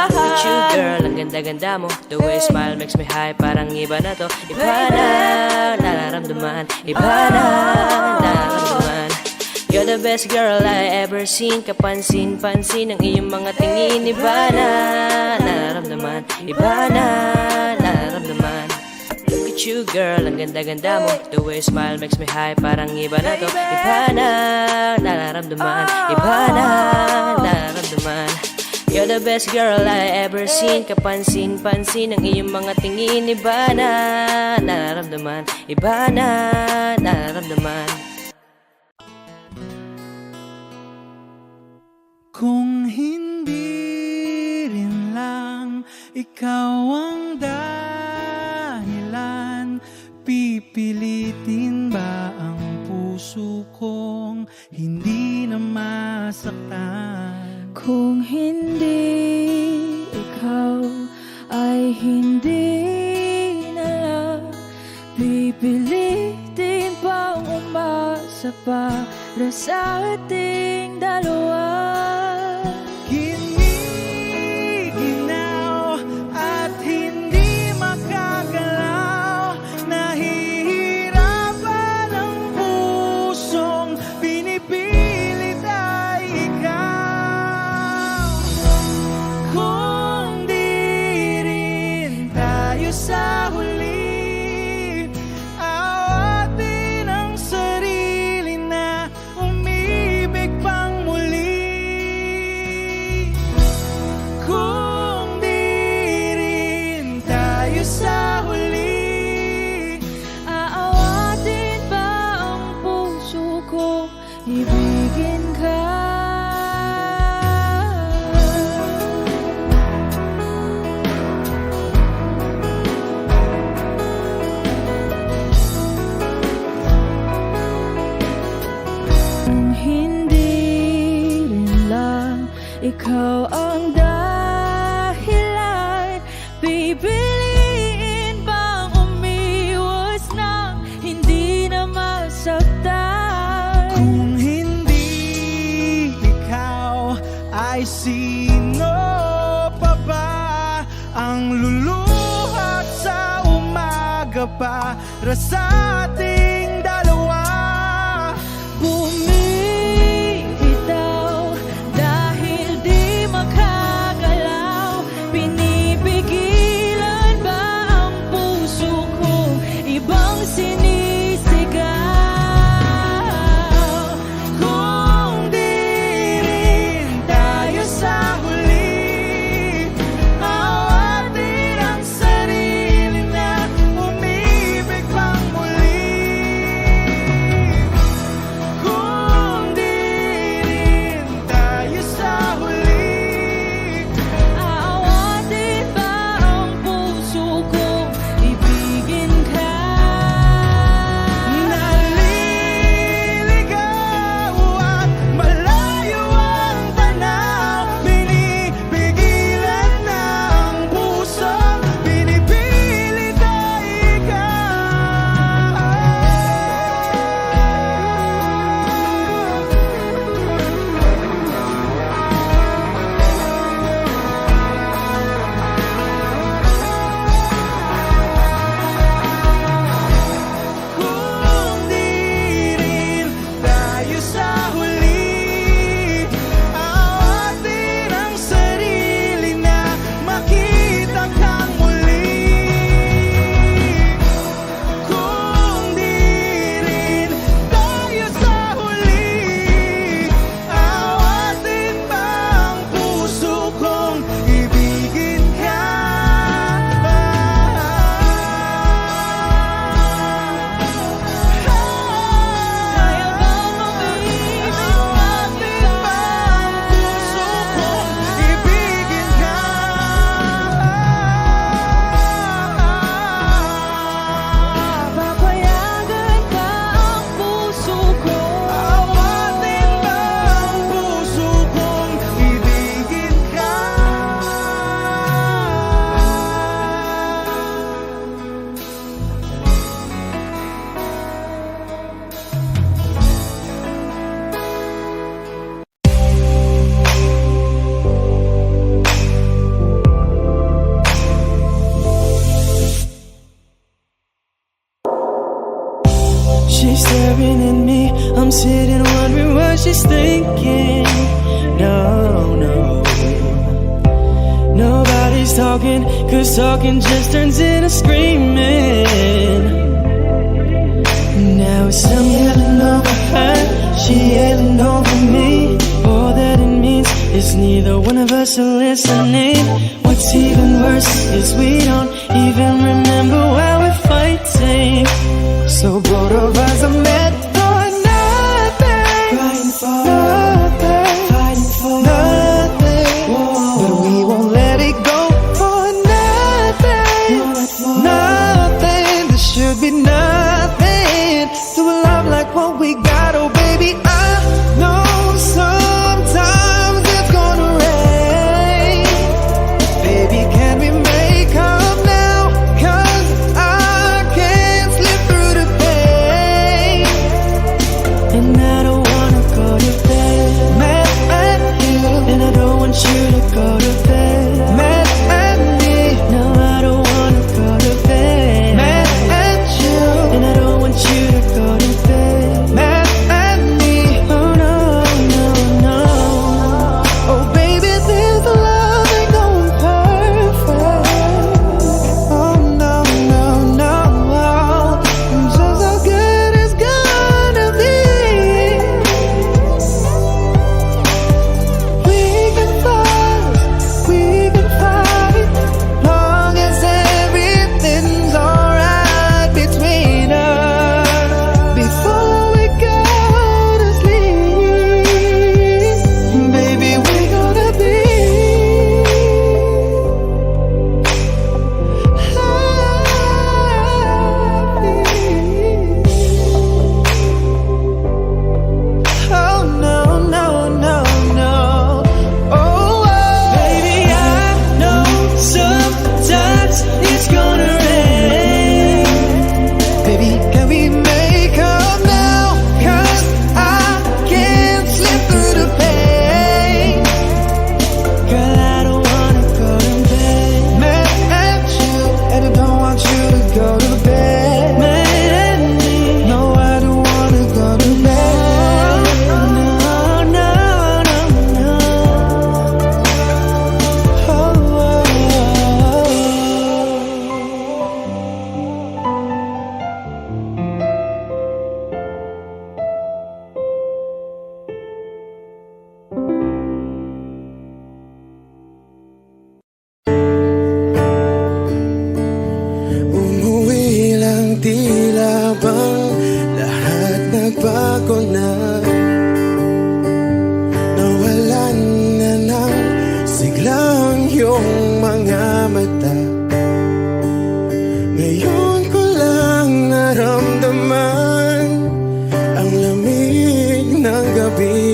Look at you girl, ang ganda-ganda mo. The way you smile makes me high, parang iba na to. Iba na, nararamdaman. Iba na, nararamdaman. You're the best girl I ever seen. Kapansin-pansin ang iyong mga tingin. Iba na, nararamdaman. Iba na, nararamdaman. Look at you girl, ang ganda-ganda mo. The way you smile makes me high, parang iba na to. Iba na, nararamdaman. Iba na, nararamdaman. You're the best girl I ever seen. Kapansin-pansin ang iyong mga tingin. Iba na nararamdaman, iba na nararamdaman. Kung hindi rin lang ikaw ang dahilan, pipilitin ba ang puso kong hindi na masaktan? Kung hindi ikaw ay hindi na lang, pipilitin bang umasa para sa ating dalawa? Giniginaw at hindi makagalaw, nahihirapan ang pusong pinipilit ay ikaw. Kung di rin tayo sa huli, awatin ang sarili na umibig pang muli. Kung di rin tayo sa huli, Aawatin ba ang puso ko, ibigin ka? Kung hindi rin lang ikaw ang dahilan, pipiliin bang umiwas ng hindi na masaktan? kung hindi ikaw, ay sino pa ba ang luluhat sa umaga para sa ating dalawa? Bumibitaw dahil di makagalaw, pinipigilan ba ang puso ko, ibang sinisigaw? Kung di rin tayo sa huli, awatin ang sarili na umibig pang muli. Kung di rin tayo sa huli, Aawatin ba ang puso ko, ibigin ka? naliligaw at malayo ang tanaw, binibigilan ng puso, pinipilit ay ikaw. Kung di rin tayo sa huli, awatin ang sarili na makita kang muli. Kung di rin tayo sa huli, awatin ba ang puso kong ibigin ka? Kaya bang umibig Awatin ba ang puso kong ibigin ka? Papayagan ba ang puso ko? Awatin ba ang puso kong ibigin ka? She's staring at me, I'm sitting wondering what she's thinking. No, no, nobody's talking, cause talking just turns into screaming. Now it's I'm yelling over her, she yelling over me. All that it means is neither one of us are listening. What's even worse is we don't even remember why we're fighting. So both of us are meant for nothing, fighting for nothing, fighting for nothing. But we won't let it go for nothing, nothing. There should be nothing to a love like what we got. Oh baby, I know sometimes it's gonna rain. Baby, can we make up now? 'Cause I can't slip through the pain. And I don't wanna go to bed mad at you, and I don't want you to go to bed mad at me. No, I don't wanna go to bed mad at you, and I don't want you to go to bed mad at me. Oh no, no, no. Oh baby, this love ain't going perfect. Oh no, no, no. Just how good it's gonna be. We can fight, long as everything's alright between us. Before we go to sleep, baby, we're gonna be oh no, no, no, no. Oh, baby, I know sometimes it's gonna rain. Baby, can we make up now? 'Cause I can't slip through the pain. Girl, I don't wanna go to bed mad at you, and I don't want you to go to bed mad at me. No, I don't wanna go to bed. No, no, no, no. Oh, Umuwi lang, tila bang lahat nagbago na. Nawalan na ng siglang iyong mga mata. Ngayon ko lang naramdaman ang lamig ng gabi.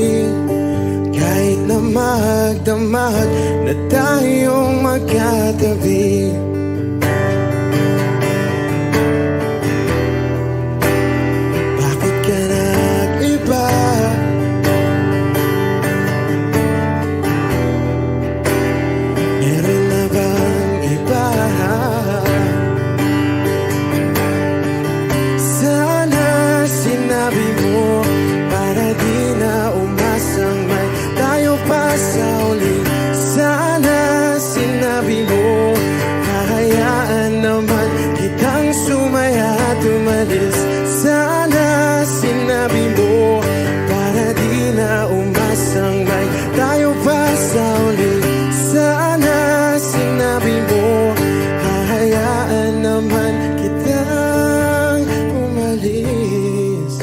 Kahit na magdamag na tayong magkatabi. Bakit ka nag-iba? Meron na bang iba? Sana sinabi mo para di na umasang may tayo pa sa uli. Sana sinabi mo hahayaan naman kitang sumaya at umalis. Sana sinabi mo para di na umasang may tayo pa sa uli. Sana sinabi mo hahayaan naman kitang umalis.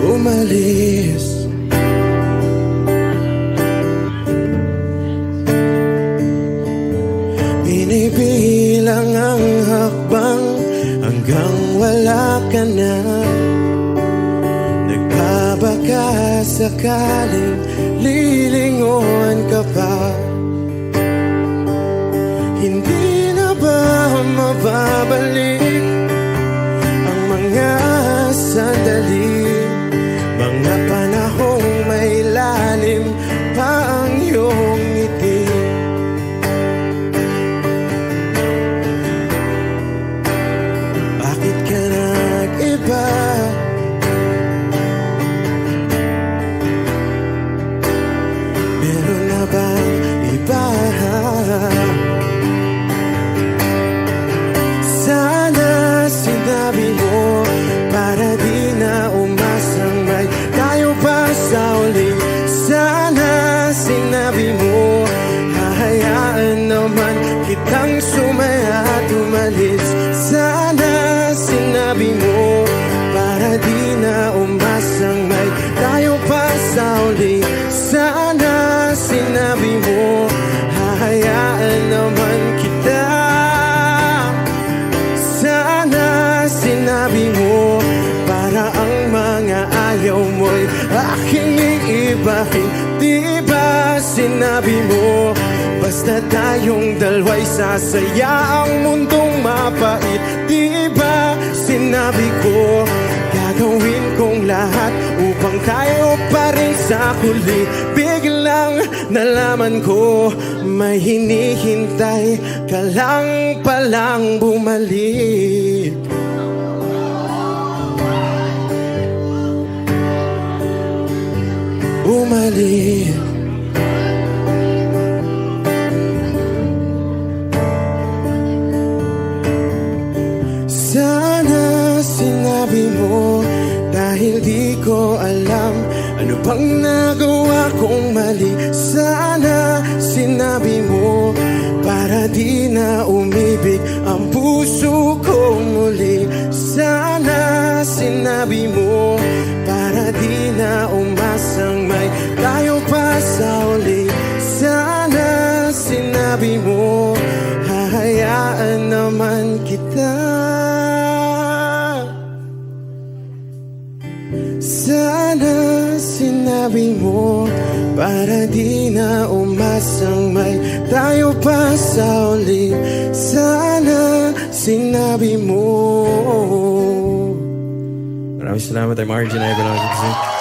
Umalis. Binibilang ang hakbang hanggang wala ka na. Nagbabaka sakaling lilingon ka pa. Hindi na ba mababalik ang mga sandali, mga panahong may lalim pa ang iyong ngiti? Bakit ka nag-iba? Meron na ba sinabi mo, hahayaan naman kitang sumaya at umalis. Sana sinabi mo, para di na umasang may tayo pa sa uli. Sana sinabi mo, hahayaan naman kita. Sana sinabi mo, para ang mga ayaw mo'y aking iibahin. Di ba sinabi mo, basta tayong dalawa'y sasaya ang mundong mapait. Di ba sinabi ko, gagawin kong lahat upang tayo pa rin sa huli. Biglang nalaman ko, may hinihintay ka lang palang bumalik. Bumalik. Sana sinabi mo, dahil di ko alam ano bang nagawa kong mali. Sana sinabi mo, para di na umibig ang puso ko muli. Sana sinabi mo, para di na umasang may tayo pa sa uli. Sana sinabi mo, hahayaan naman kita. Sana sinabi mo, para di na umasang may tayo pa sa uli. Sana sinabi mo. Maraming salamat. I'm Arjun Ivan.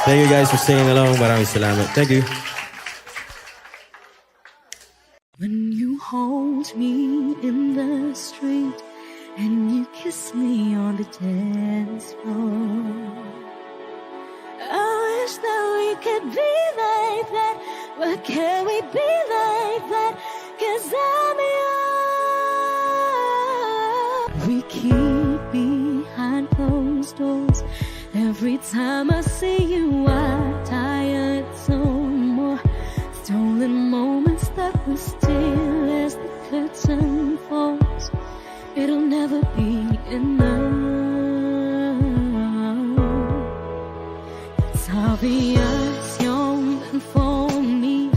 Thank you guys for singing along. Maraming salamat. Thank you. When you hold me in the street and you kiss me on the dance floor, I wish that we could be like that. But can we be like that? 'Cause I'm yours. We keep behind closed doors. Every time I see you, I tired some more. Stolen moments that we steal as the curtain falls. It'll never be enough. It's obvious you're meant for me.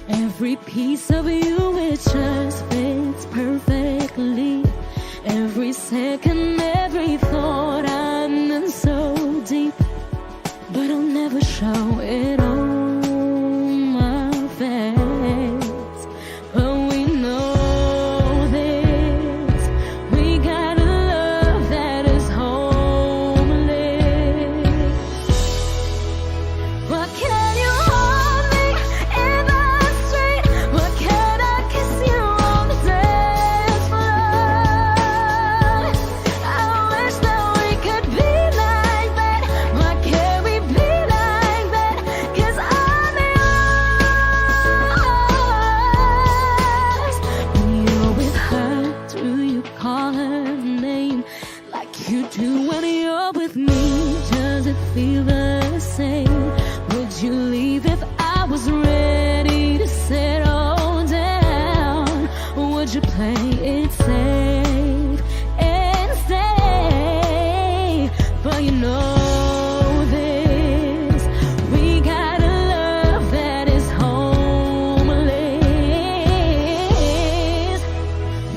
Every piece of you, it just fits perfectly. Every second, every thought, I'm in so deep, but I'll never show it on my face. But we know this, we got a love that is homeless. What can you hold me in the street? What can I kiss you on the dance floor? I wish that we could be like that. Why can't we be like that? 'Cause I'm yours. When you're with her, do you call her name like you do when you're with me? Does it feel the same? Would you leave if I was ready to settle down? Would you play it safe and stay? But you know this, we got a love that is homeless.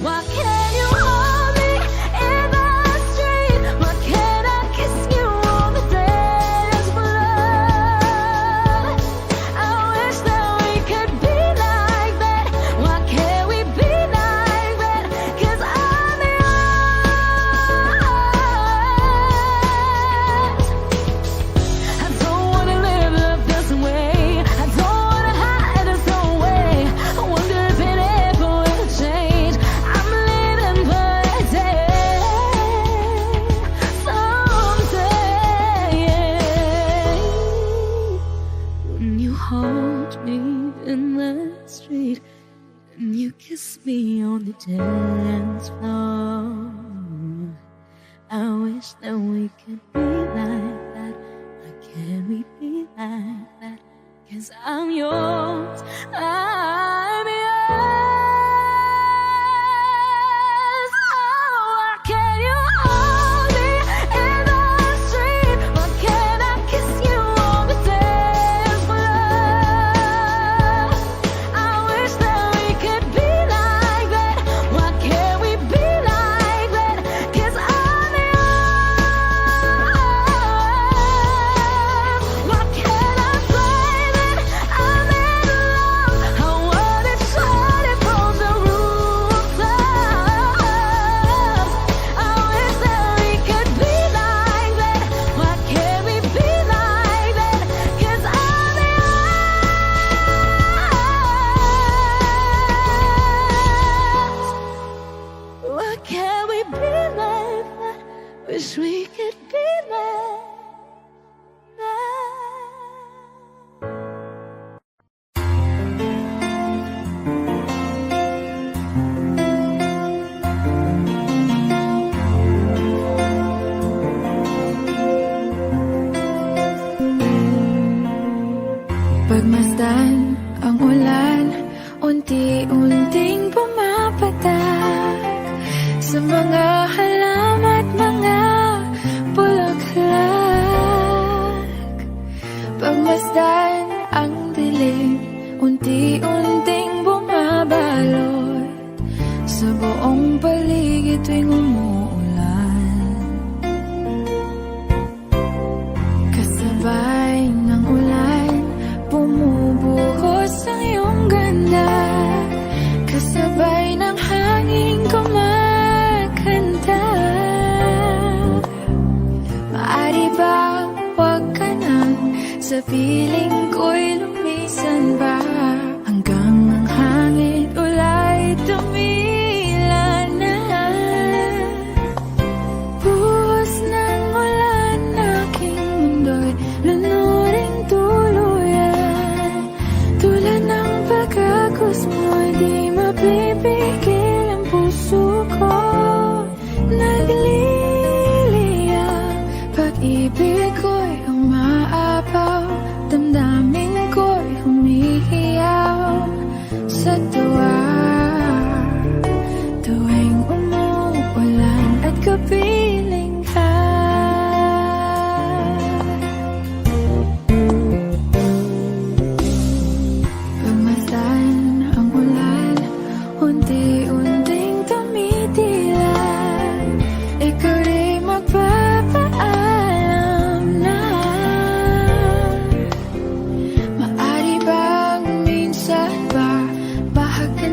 Why can't you hold me in the street? Why can't I kiss you on the dance floor? I wish that we could be like that. Why can't we be like that? 'Cause I'm yours. I don't wanna live this way. I don't wanna hide this away. I wonder if it ever will change. I'm living for a day, someday. When you hold me in the street and you kiss me on the dance floor, I wish that we could be like that. Why can't we be like that? 'Cause I'm yours, I'm yours. Oh, why can't you hold me in the street? Why can't I kiss you on the dance floor? I wish that we could be like that. Why can't we be like that? 'Cause I'm yours. Why can't I say that I'm in love? I wanna shout it from the rooftops. I wish that we could be like that. Why can't we be like that? 'Cause I'm yours. Why can't we be like that? Wish we could be like that. Pagmasdan ang ulan, unti-unting pumapatak sa mga halaman at mga bulaklak. Pagmasdan ang dilim, unti-unting bumabalot sa buong paligid tuwing umuulan. Kasabay ng ulan, bumubuhos ang iyong ganda. Kasabay ng hangin kumakanta. Maaari bang huwag ka nang sa piling ko'y lumisan ba? Hanggang ang hangin ulay tumila na. Buhos ng ulan, aking mundo'y lunuring tuluyan. Tulad ng pagkagos mo'y di mapipigil ang puso ko. Nagliliyab, pag-ibig ko'y umaapaw, damdamin ko'y humihiyaw sa tuwa. Tuwing umuulan at kapiling ka. Pagmasdan ang ulan, unti-unting tumitilay. Ikaw rin magpapaalam na. Maaari bang minsan ba bahag ka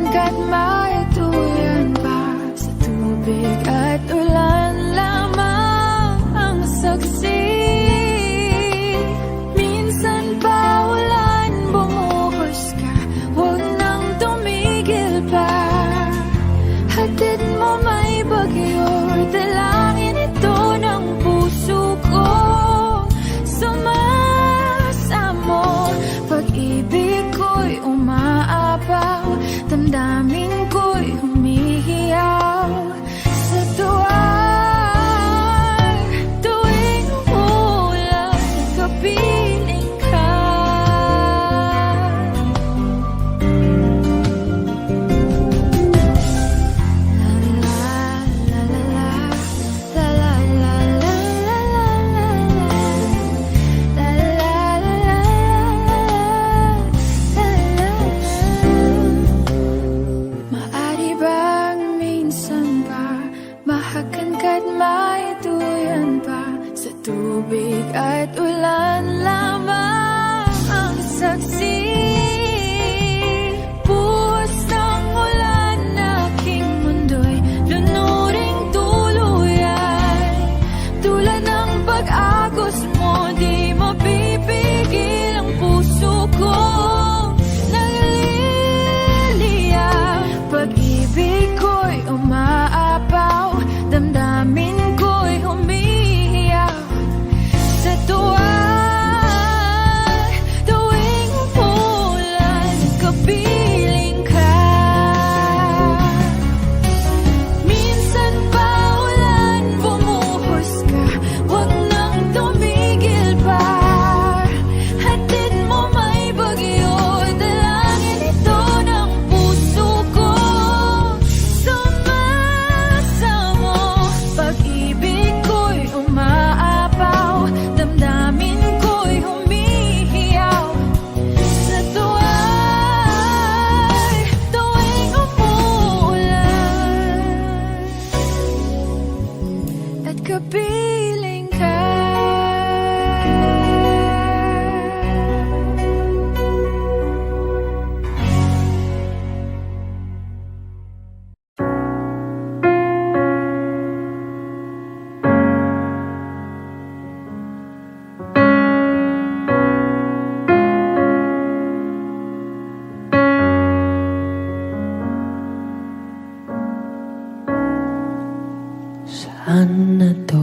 Saan na to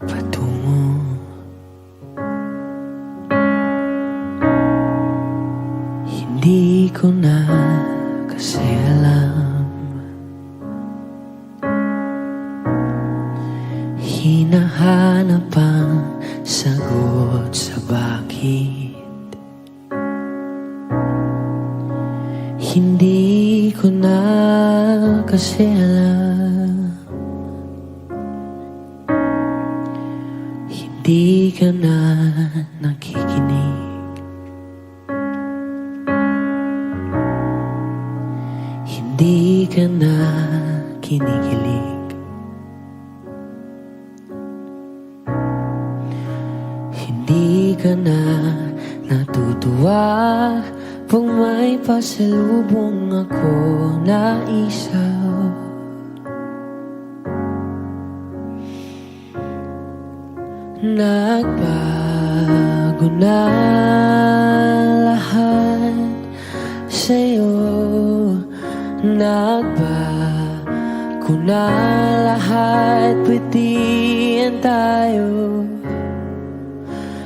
patungo? Hindi ko na kasi alam. Hinahanap ang sagot sa bakit. Hindi ko na kasi alam. Hindi ka na nakikinig. Hindi ka na kinikilig. Hindi ka na natutuwa pag may pasalubong ako na isaw. Nagbago na lahat sa'yo. Nagbago na lahat, pwedeng tayo.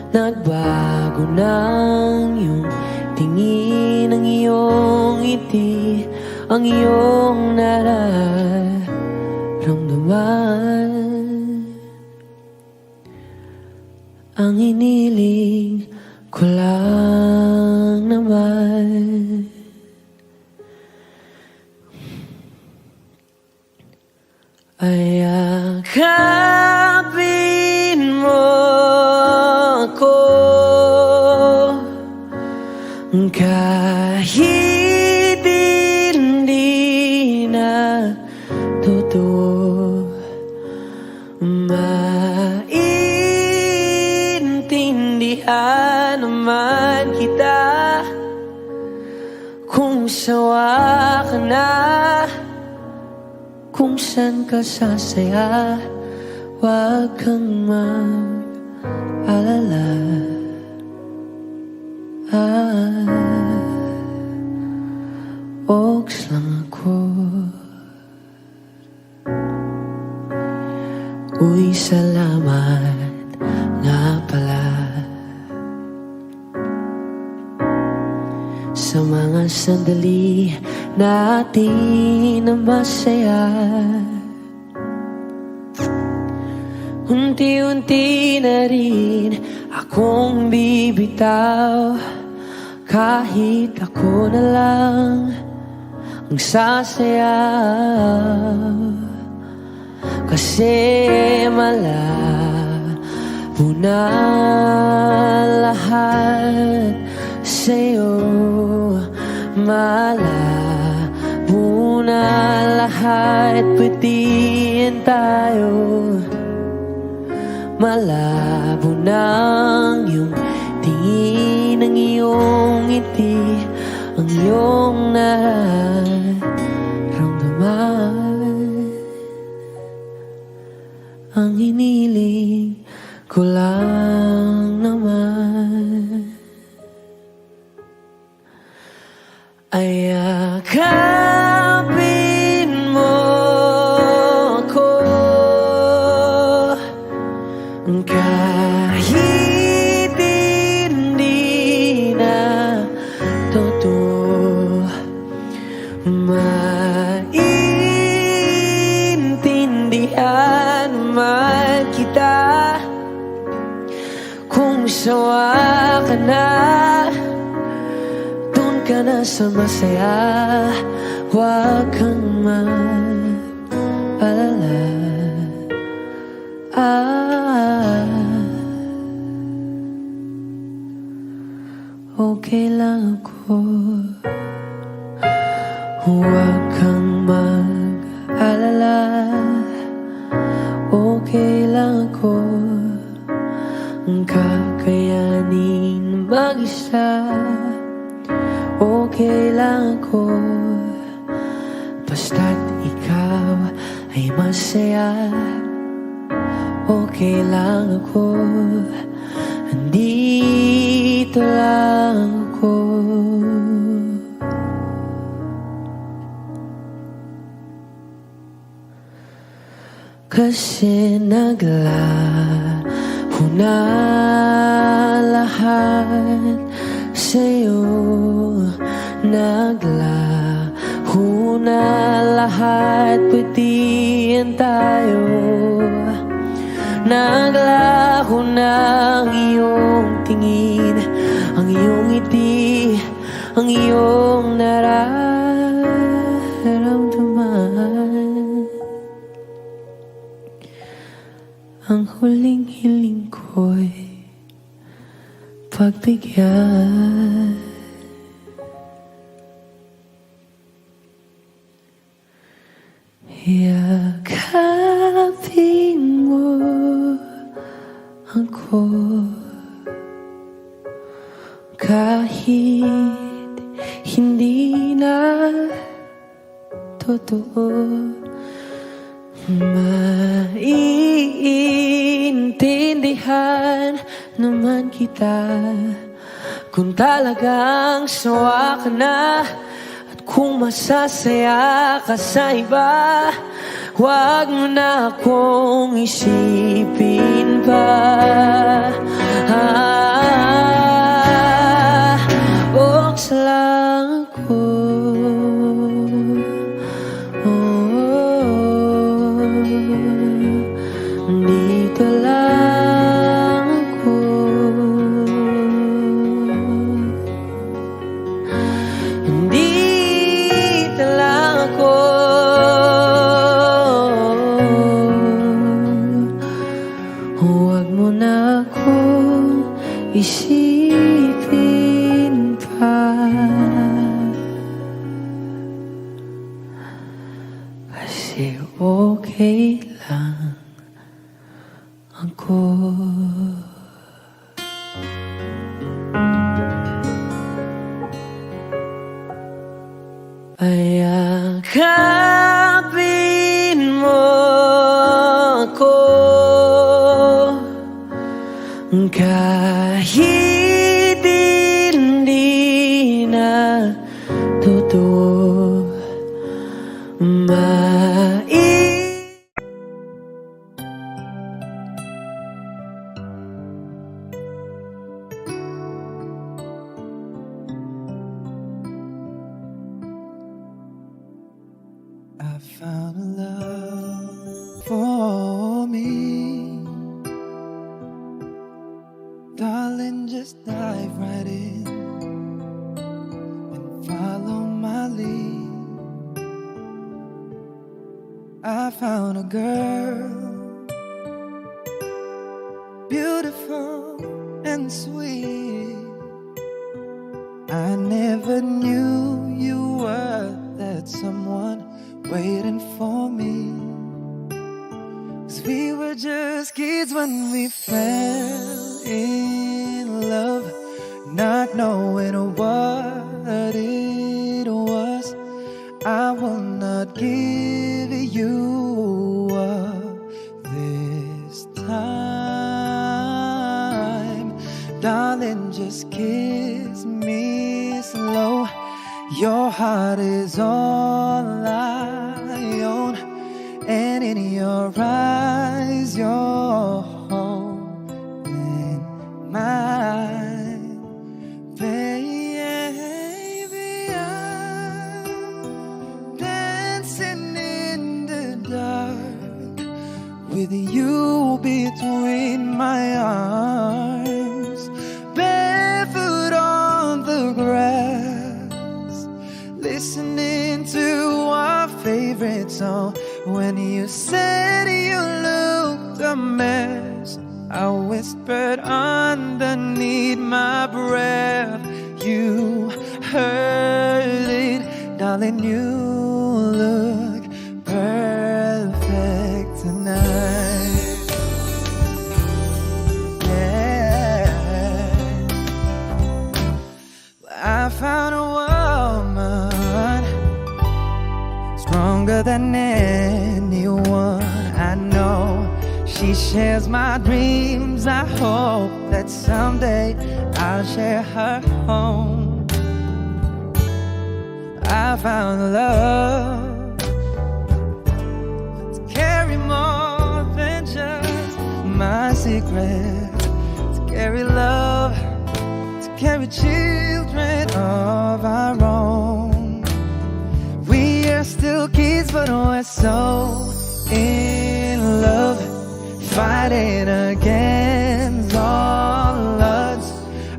Nagbago na ang iyong tingin, ang iyong ngiti, ang iyong nararamdaman. Ang iniling ko lang naman ay yakapin mo ako kahit hindi na totoo. Maintindihan naman kita kung sawa ka na, kung saan ka sasaya. Huwag kang mag-alala. Oaks lang ako. Uy, salamat nga pala sa mga sandali natin na masaya. Unti-unti na rin akong bibitaw, kahit ako na lang ang sasayaw. Kasi malabo na lahat sa'yo. Malabo na lahat, pwedeng tayo. Malabo na ang iyong tingin, ang iyong ngiti, ang iyong nararamdaman. Ang hiniling ko lang naman ay yakapin mo ako kahit hindi na totoo. Maintindihan man kita kung sawa ka na, dun ka na sa masaya. Huwag kang mag-alala. Okay lang ako. Huwag kang mag-alala. Okay lang ako. Kakayanin mag-isa. Okay lang ako. Basta't ikaw ay masaya. Okay lang ako. Andito lang ako. Kasi naglaho na lahat sa'yo. Naglaho na lahat, pwedihan tayo. Naglaho na ang iyong tingin, ang iyong ngiti, ang iyong nararamdaman. Ang huling hiling ko'y pagbigyan. Yakapin mo ako kahit hindi na totoo. Maiintindihan naman kita kung talagang sawa ka na. Kung masasaya ka sa iba, huwag mo na akong isipin pa. Oops lang ako. Dito lang ako. Huwag mo na akong isipin pa. Kasi okay lang ako. Payakapin mo ako kahit hindi na totoo. I found a love for me. Darling, just dive right in and follow my lead. I found a girl, beautiful and sweet. I never knew you were that someone waiting for me. 'Cause we were just kids when we fell in love, not knowing what it was. I will not give you up this time. Darling, just kiss me slow. Your heart is all I own, and in your eyes you're holding mine. Baby, I'm dancing in the dark with you between my arms, barefoot on the grass, listening to our favorite song. When you said you looked a mess, I whispered underneath my breath. You heard it, darling, you look perfect tonight. Yeah, I found a woman stronger than anyone I know. She shares my dreams. I hope that someday I'll share her home. I found love to carry more sacred to carry love, to carry children of our own. We are still kids, but we're so in love, fighting against all odds.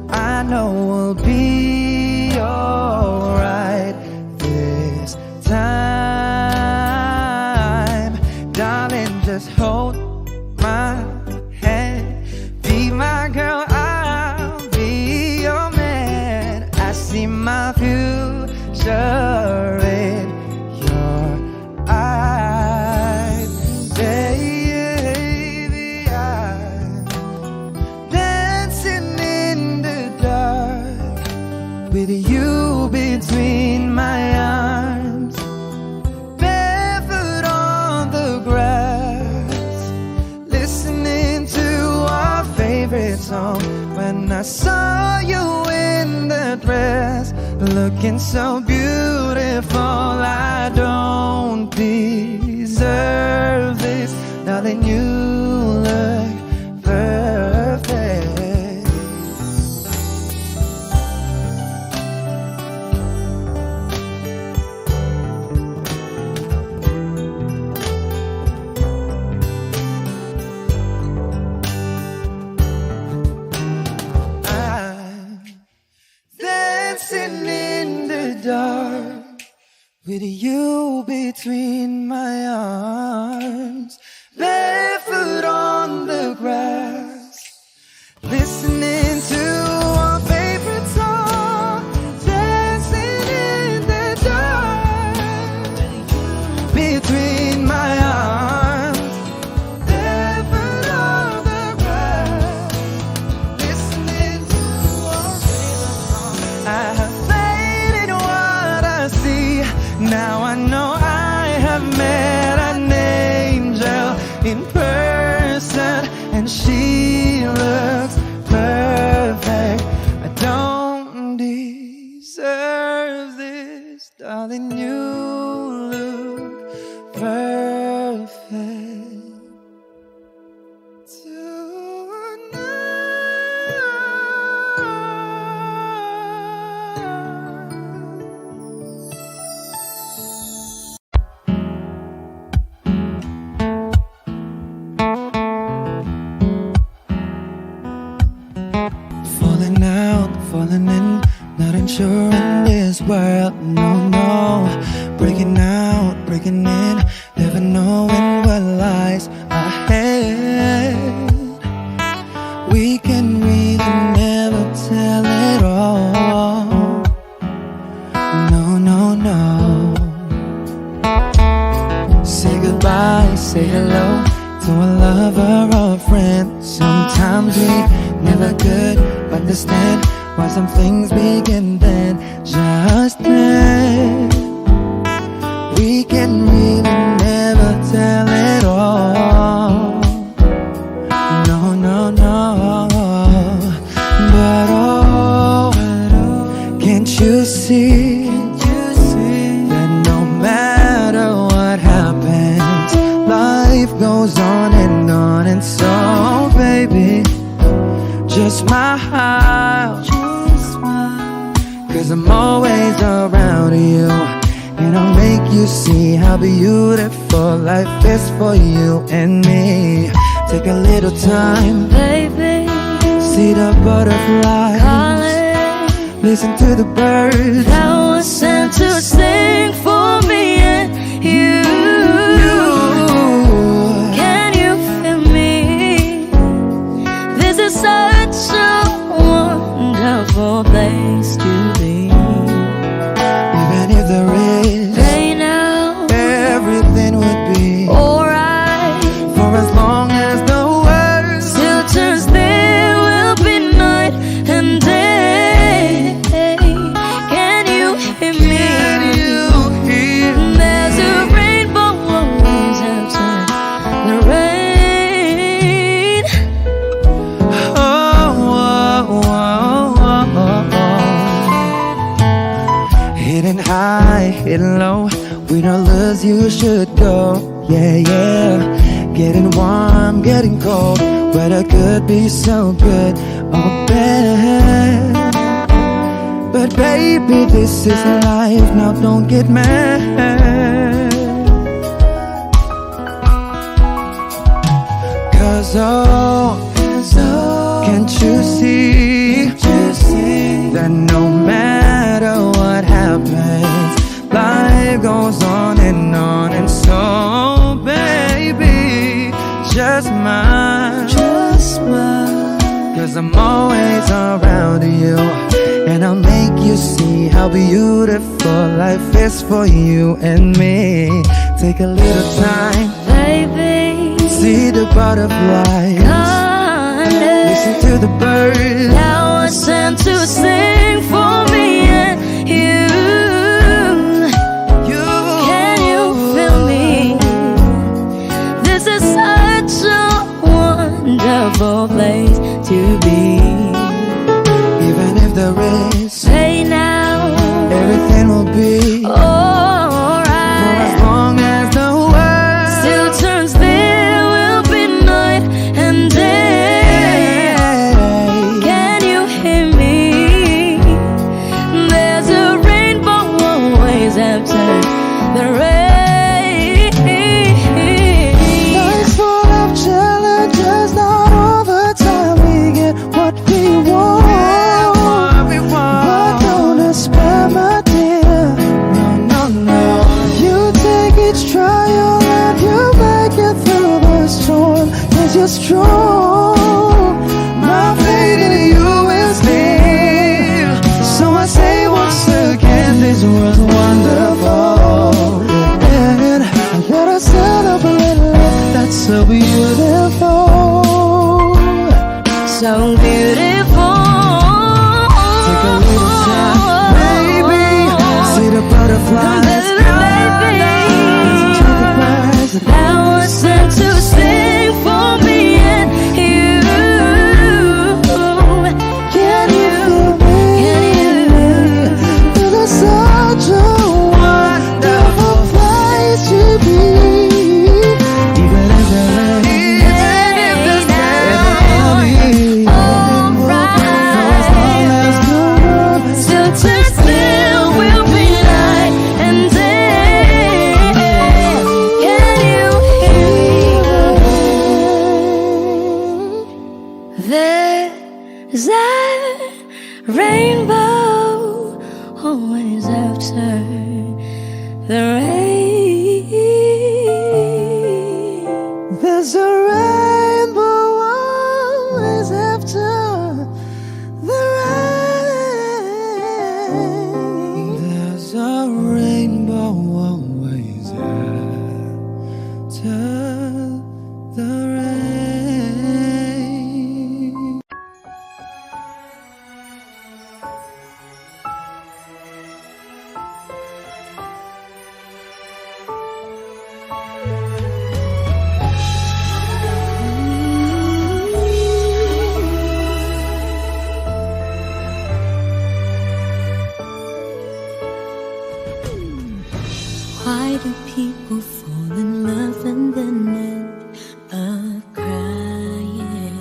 I know we'll be alright this time. Darling, just hold my hand. Be my girl, I'll be your man. I see my future in your eyes. Baby, I'm dancing in the dark with you between my arms, barefoot on the grass, listening to our favorite song. When I saw you in the dress, looking so beautiful, I don't deserve this. Darling, you look perfect. Dancing in the dark with you between my arms, barefoot on the grass, listening to our favorite song. Dancing in the dark between my arms, barefoot on the grass, listening to our favorite song. I have faith in what I see. Now I know I have met an angel in person, and she looks perfect. I don't deserve this, darling, you look perfect falling out, falling in, not unsure in this world, no, no. Breaking out, breaking in, never knowing what lies ahead. We can really never tell it all, no, no, no. Say goodbye, say hello to a lover or a friend. Sometimes we never could understand why some things begin then, just then. We can really never tell it all, no, no, no. But oh, can't you see that no matter what happens, life goes on, and so baby, just smile, cause I'm always around you, and I'll make you see how beautiful life is for you and me. Take a little time, Baby, see the butterflies, calling, listen to the birds that was sent to sing for me and you. Can you feel me? This is such a wonderful place to be. Even if there is Hey now, everything would be alright. for as long as the world Still turns, there will be night and day. Can you hear me? There's a rainbow always after the rain. Oh, oh, oh, oh, oh. Hidden high, hidden low, we don't lose, you should go, yeah, yeah. Getting warm, getting cold, weather could be so good or bad. But baby, this is life, now don't get mad. Cause can't you see that no matter what happens, life goes on and on. And so baby, just smile, cause I'm always around you, and I'll make you see how beautiful life is for you and me. Take a little time, Baby, see the butterflies, listen to the birds. now I sent to sing for me and you. Can you feel me? This is such a wonderful place to be. Even if there is Say now, everything will be alright. for as long as the world Still turns, there will be night and day. Can you hear me? There's a rainbow always after the rain. Life's full of challenges, not all the time we get what we want. But don't despair, my dear. No. You take each trial and you make it through the storm. 'Cause you're strong. My faith in you is deep. So I say once again, this was wonderful. And let us celebrate life that's so beautiful. So beautiful. Take a little time, baby. See the butterflies. Listen to the birds. Now I sent to sing for me and you. Can you feel me? This is such a wonderful place to be. Even if there is Still turns, still will be night and day. Can you hear me? There's a rainbow always after the rain. there's a rainbow always after the rain. There's a rainbow always after the rain. Why do people fall in love and then end up crying?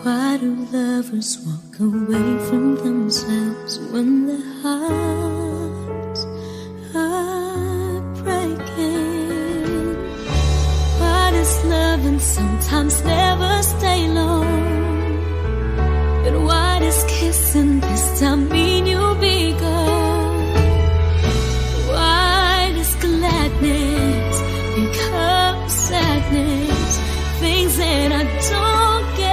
Why do lovers walk away from themselves when their hearts are breaking? Why does loving sometimes never stay long? But why does kissing this time mean you'll be gone? Why does gladness become sadness? Things that I don't get.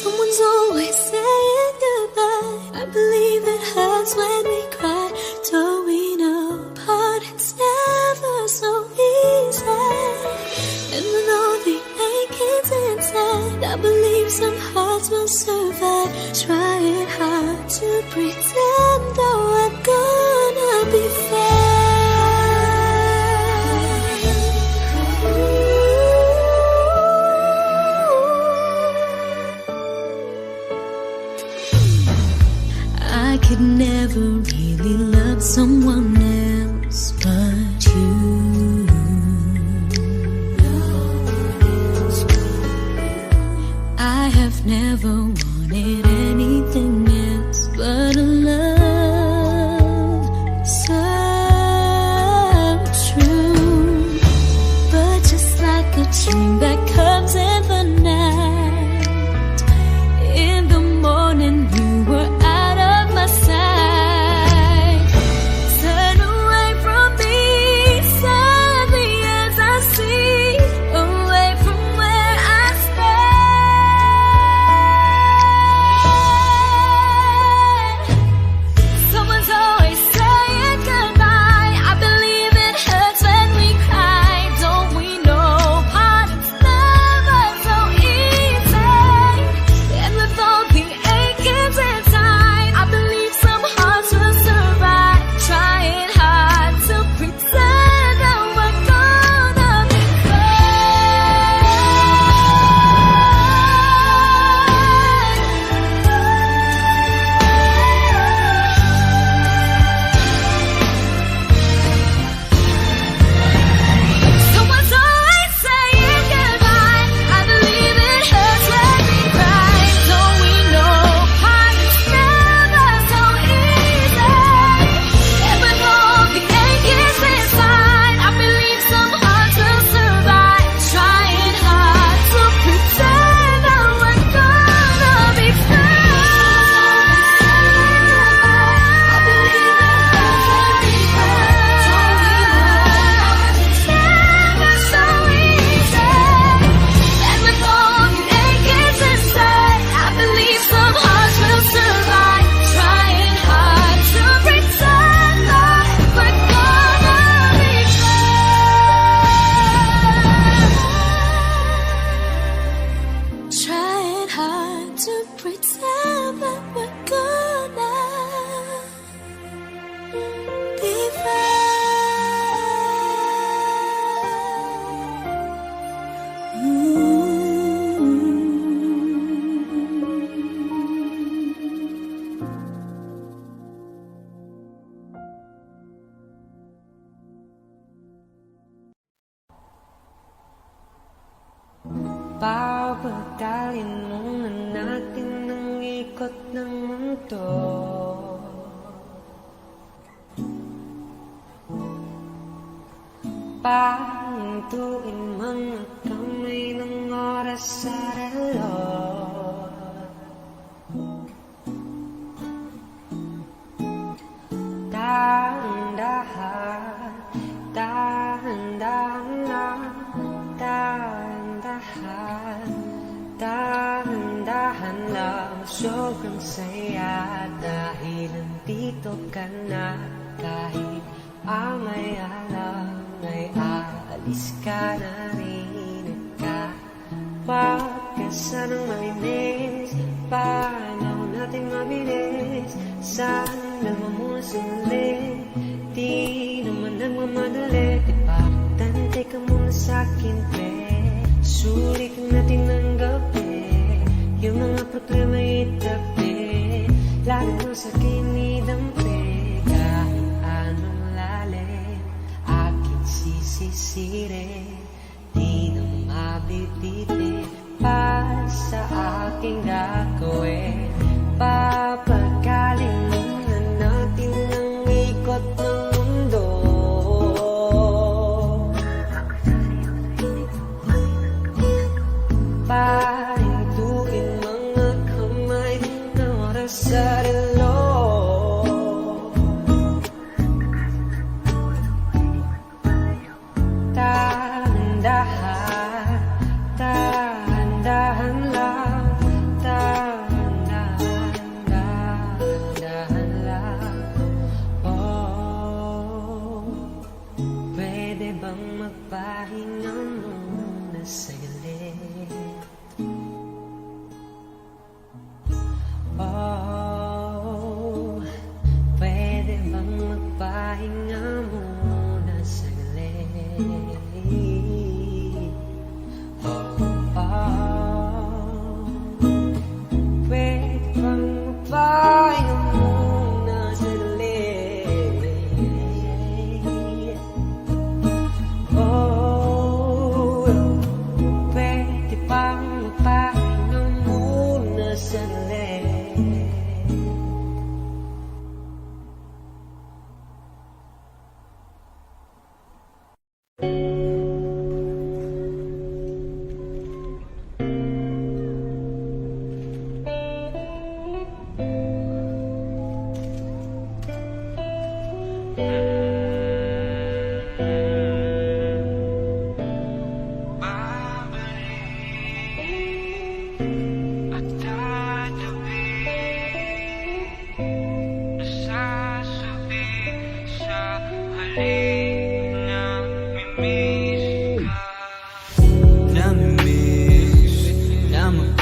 Someone's always saying goodbye. I believe it hurts when we cry. Towing apart, it's never so easy. And with all the achings inside, I believe some hearts will survive. Trying hard to pretend that we're gonna be fine. could never really love someone else but you. I have never wanted anything else but a love so true. But just like a dream that comes in the night, in the morning you were out of my sight. Turn away from me, sadly as I see, away from where I stand. Someone's always saying goodbye. I believe it hurts when we cry. Don't we know parting's never so easy? And with all the achings inside, I believe some hearts will survive. Trying hard to pretend that we're gonna be Someone's always saying goodbye. I believe it hurts when we cry. Don't we know parting's never so easy? And with all the achings inside, I believe some hearts will survive. Trying hard to pretend that we're gonna be I believe it hurts when we cry. Never so easy. And with all the achings inside, I believe some hearts will survive. Trying hard to pretend that we're gonna be Trying hard to pretend that we're gonna be Papagalin muna natin ang ikot ng mundo. Pahintuin mga kamay ng oras sa relo. Dahan-dahan, dahan-dahan lang, dahan-dahan, dahan-dahan lang. Sobrang saya dahil nandito ka na. Kahit amay alam ay aalis ka na rin ka. Pagkasanang malinis, paano natin mabilis? Sana mo sumuli, di naman nagmamadali. Ipagtante ka muna sa'kin, pre. Sulit natin ng gabi, yung mga problema itabi. Lagi mo sa'kin idampi, kahit anong lalim, aking sisisirin, di na mabibiti pa sa aking gagawin. Papagalin muna natin ang ikot ng mundo. Pahintuin mga kamay na oras sa relo. Dahan-dahan, dahan-dahan lang, dahan-dahan.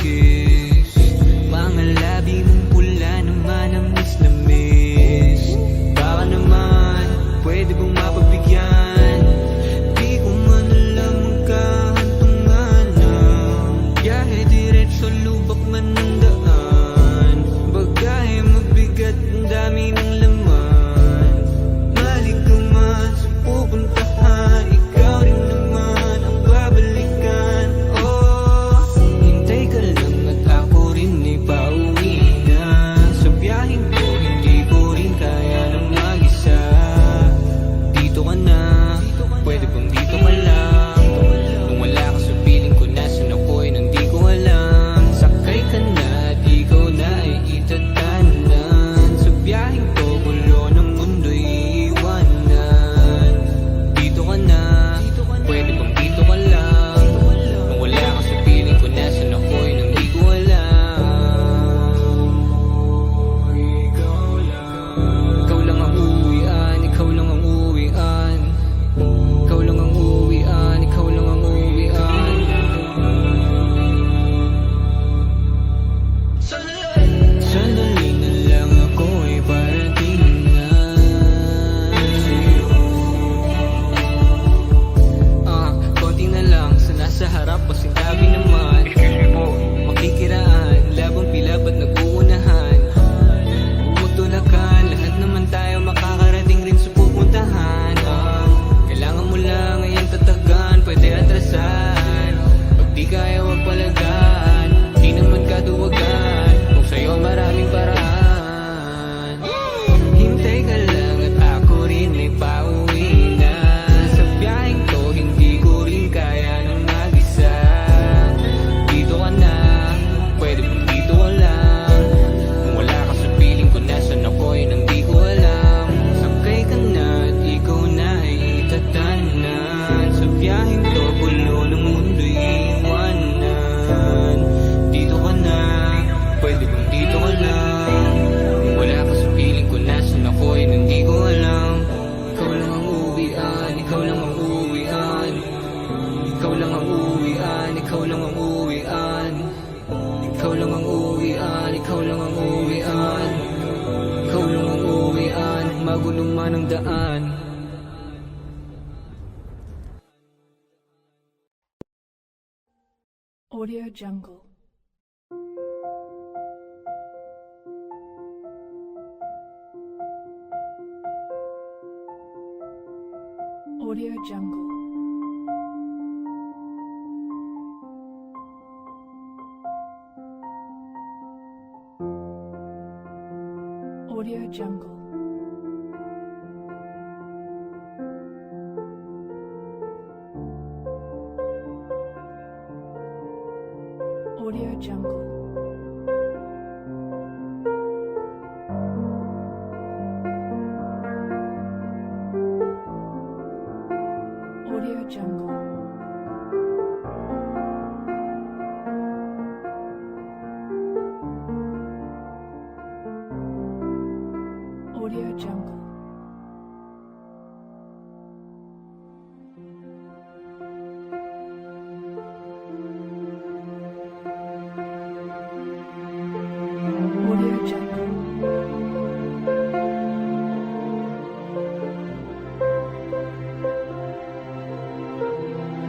kiss. Mga labi mong pula naman ang miss na miss. Baka naman, pwede bang mapagbigyan? Di ko man alam magkahantungan ng biyahe diretso lubak man ang daan. Bagahe mabigat, ang dami ng laman. Mali ka man sa pupuntahan, ikaw rin naman ang babalikan. Oh, hintay ka lang at ako rin ay pauwi na. Sa biyaheng ko, hindi ko rin kaya ng mag-isa. Dito ka na, pwede bang dito ka lang? Nung wala ka sa piling ko, nasan ako'y nang di ko alam. Sakay ka na at ikaw na ay itatanan. Sa biyaheng ko, gulo ng mundo'y iiwanan. Dito ka na, pwede bang dito ka lang? Nung wala ka sa piling ko, nasan ako'y nang di ko alam. Ikaw lang ang uwian, ikaw lang ang uwian. Ikaw lang ang uwian, ikaw lang ang uwian. Sandali na lang ako ay parating na sa'yo. Konti na lang sa nasa harap o sinabi naman. Makikiraan, labang pila ba't nag-uunahan? Magtulakan, lahat naman tayo makakarating rin sa pupuntahan. Kailangan mo lang ngayong tatagan, pwede atrasan. Pag di kaya wag palagaan, di naman kaduwagan. Kung sa'yo maraming paraan. Hintay ka lang at ako rin ay pauwi na. Sa biyaheng to, hindi ko rin kaya ng mag-isa. Dito ka na, pwede bang dito ka lang? Kung wala ka sa piling ko, nasan ako'y nang di ko alam. Sakay ka na at ikaw na ay itatanan. Sa biyaheng to, gulo ng mundo'y iwanan. Dito ka na, pwede bang dito ka lang? Kung wala ka sa piling ko, nasan ako'y nang di ko alam. Ikaw lang ang uwian, ikaw lang ang uwian. Ikaw lang ang uwian, ikaw lang ang uwian. Ikaw lang ang uwian, ikaw lang ang uwian. Ikaw lang ang uwian, magulo man ang daan. Audio Jungle. Audio Jungle. Audio Jungle. Audio Jungle. Audio Jungle. Audio Jungle. Audio Jungle.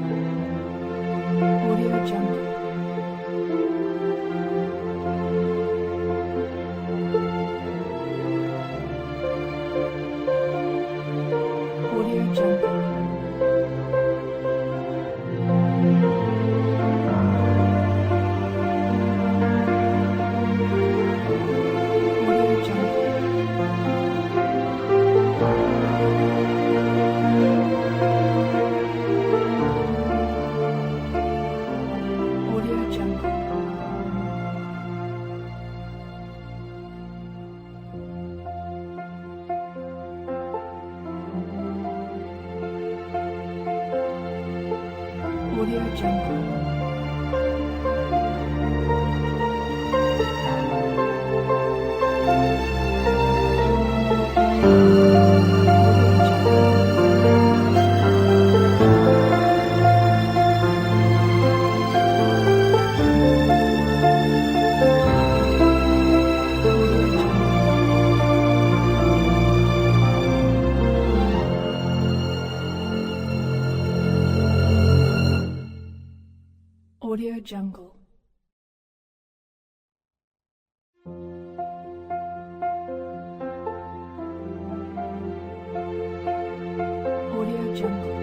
Audio Jungle. Audio Jungle. Audio Jungle. Audio Jungle. Audio Jungle. Jungle. Audio Jungle.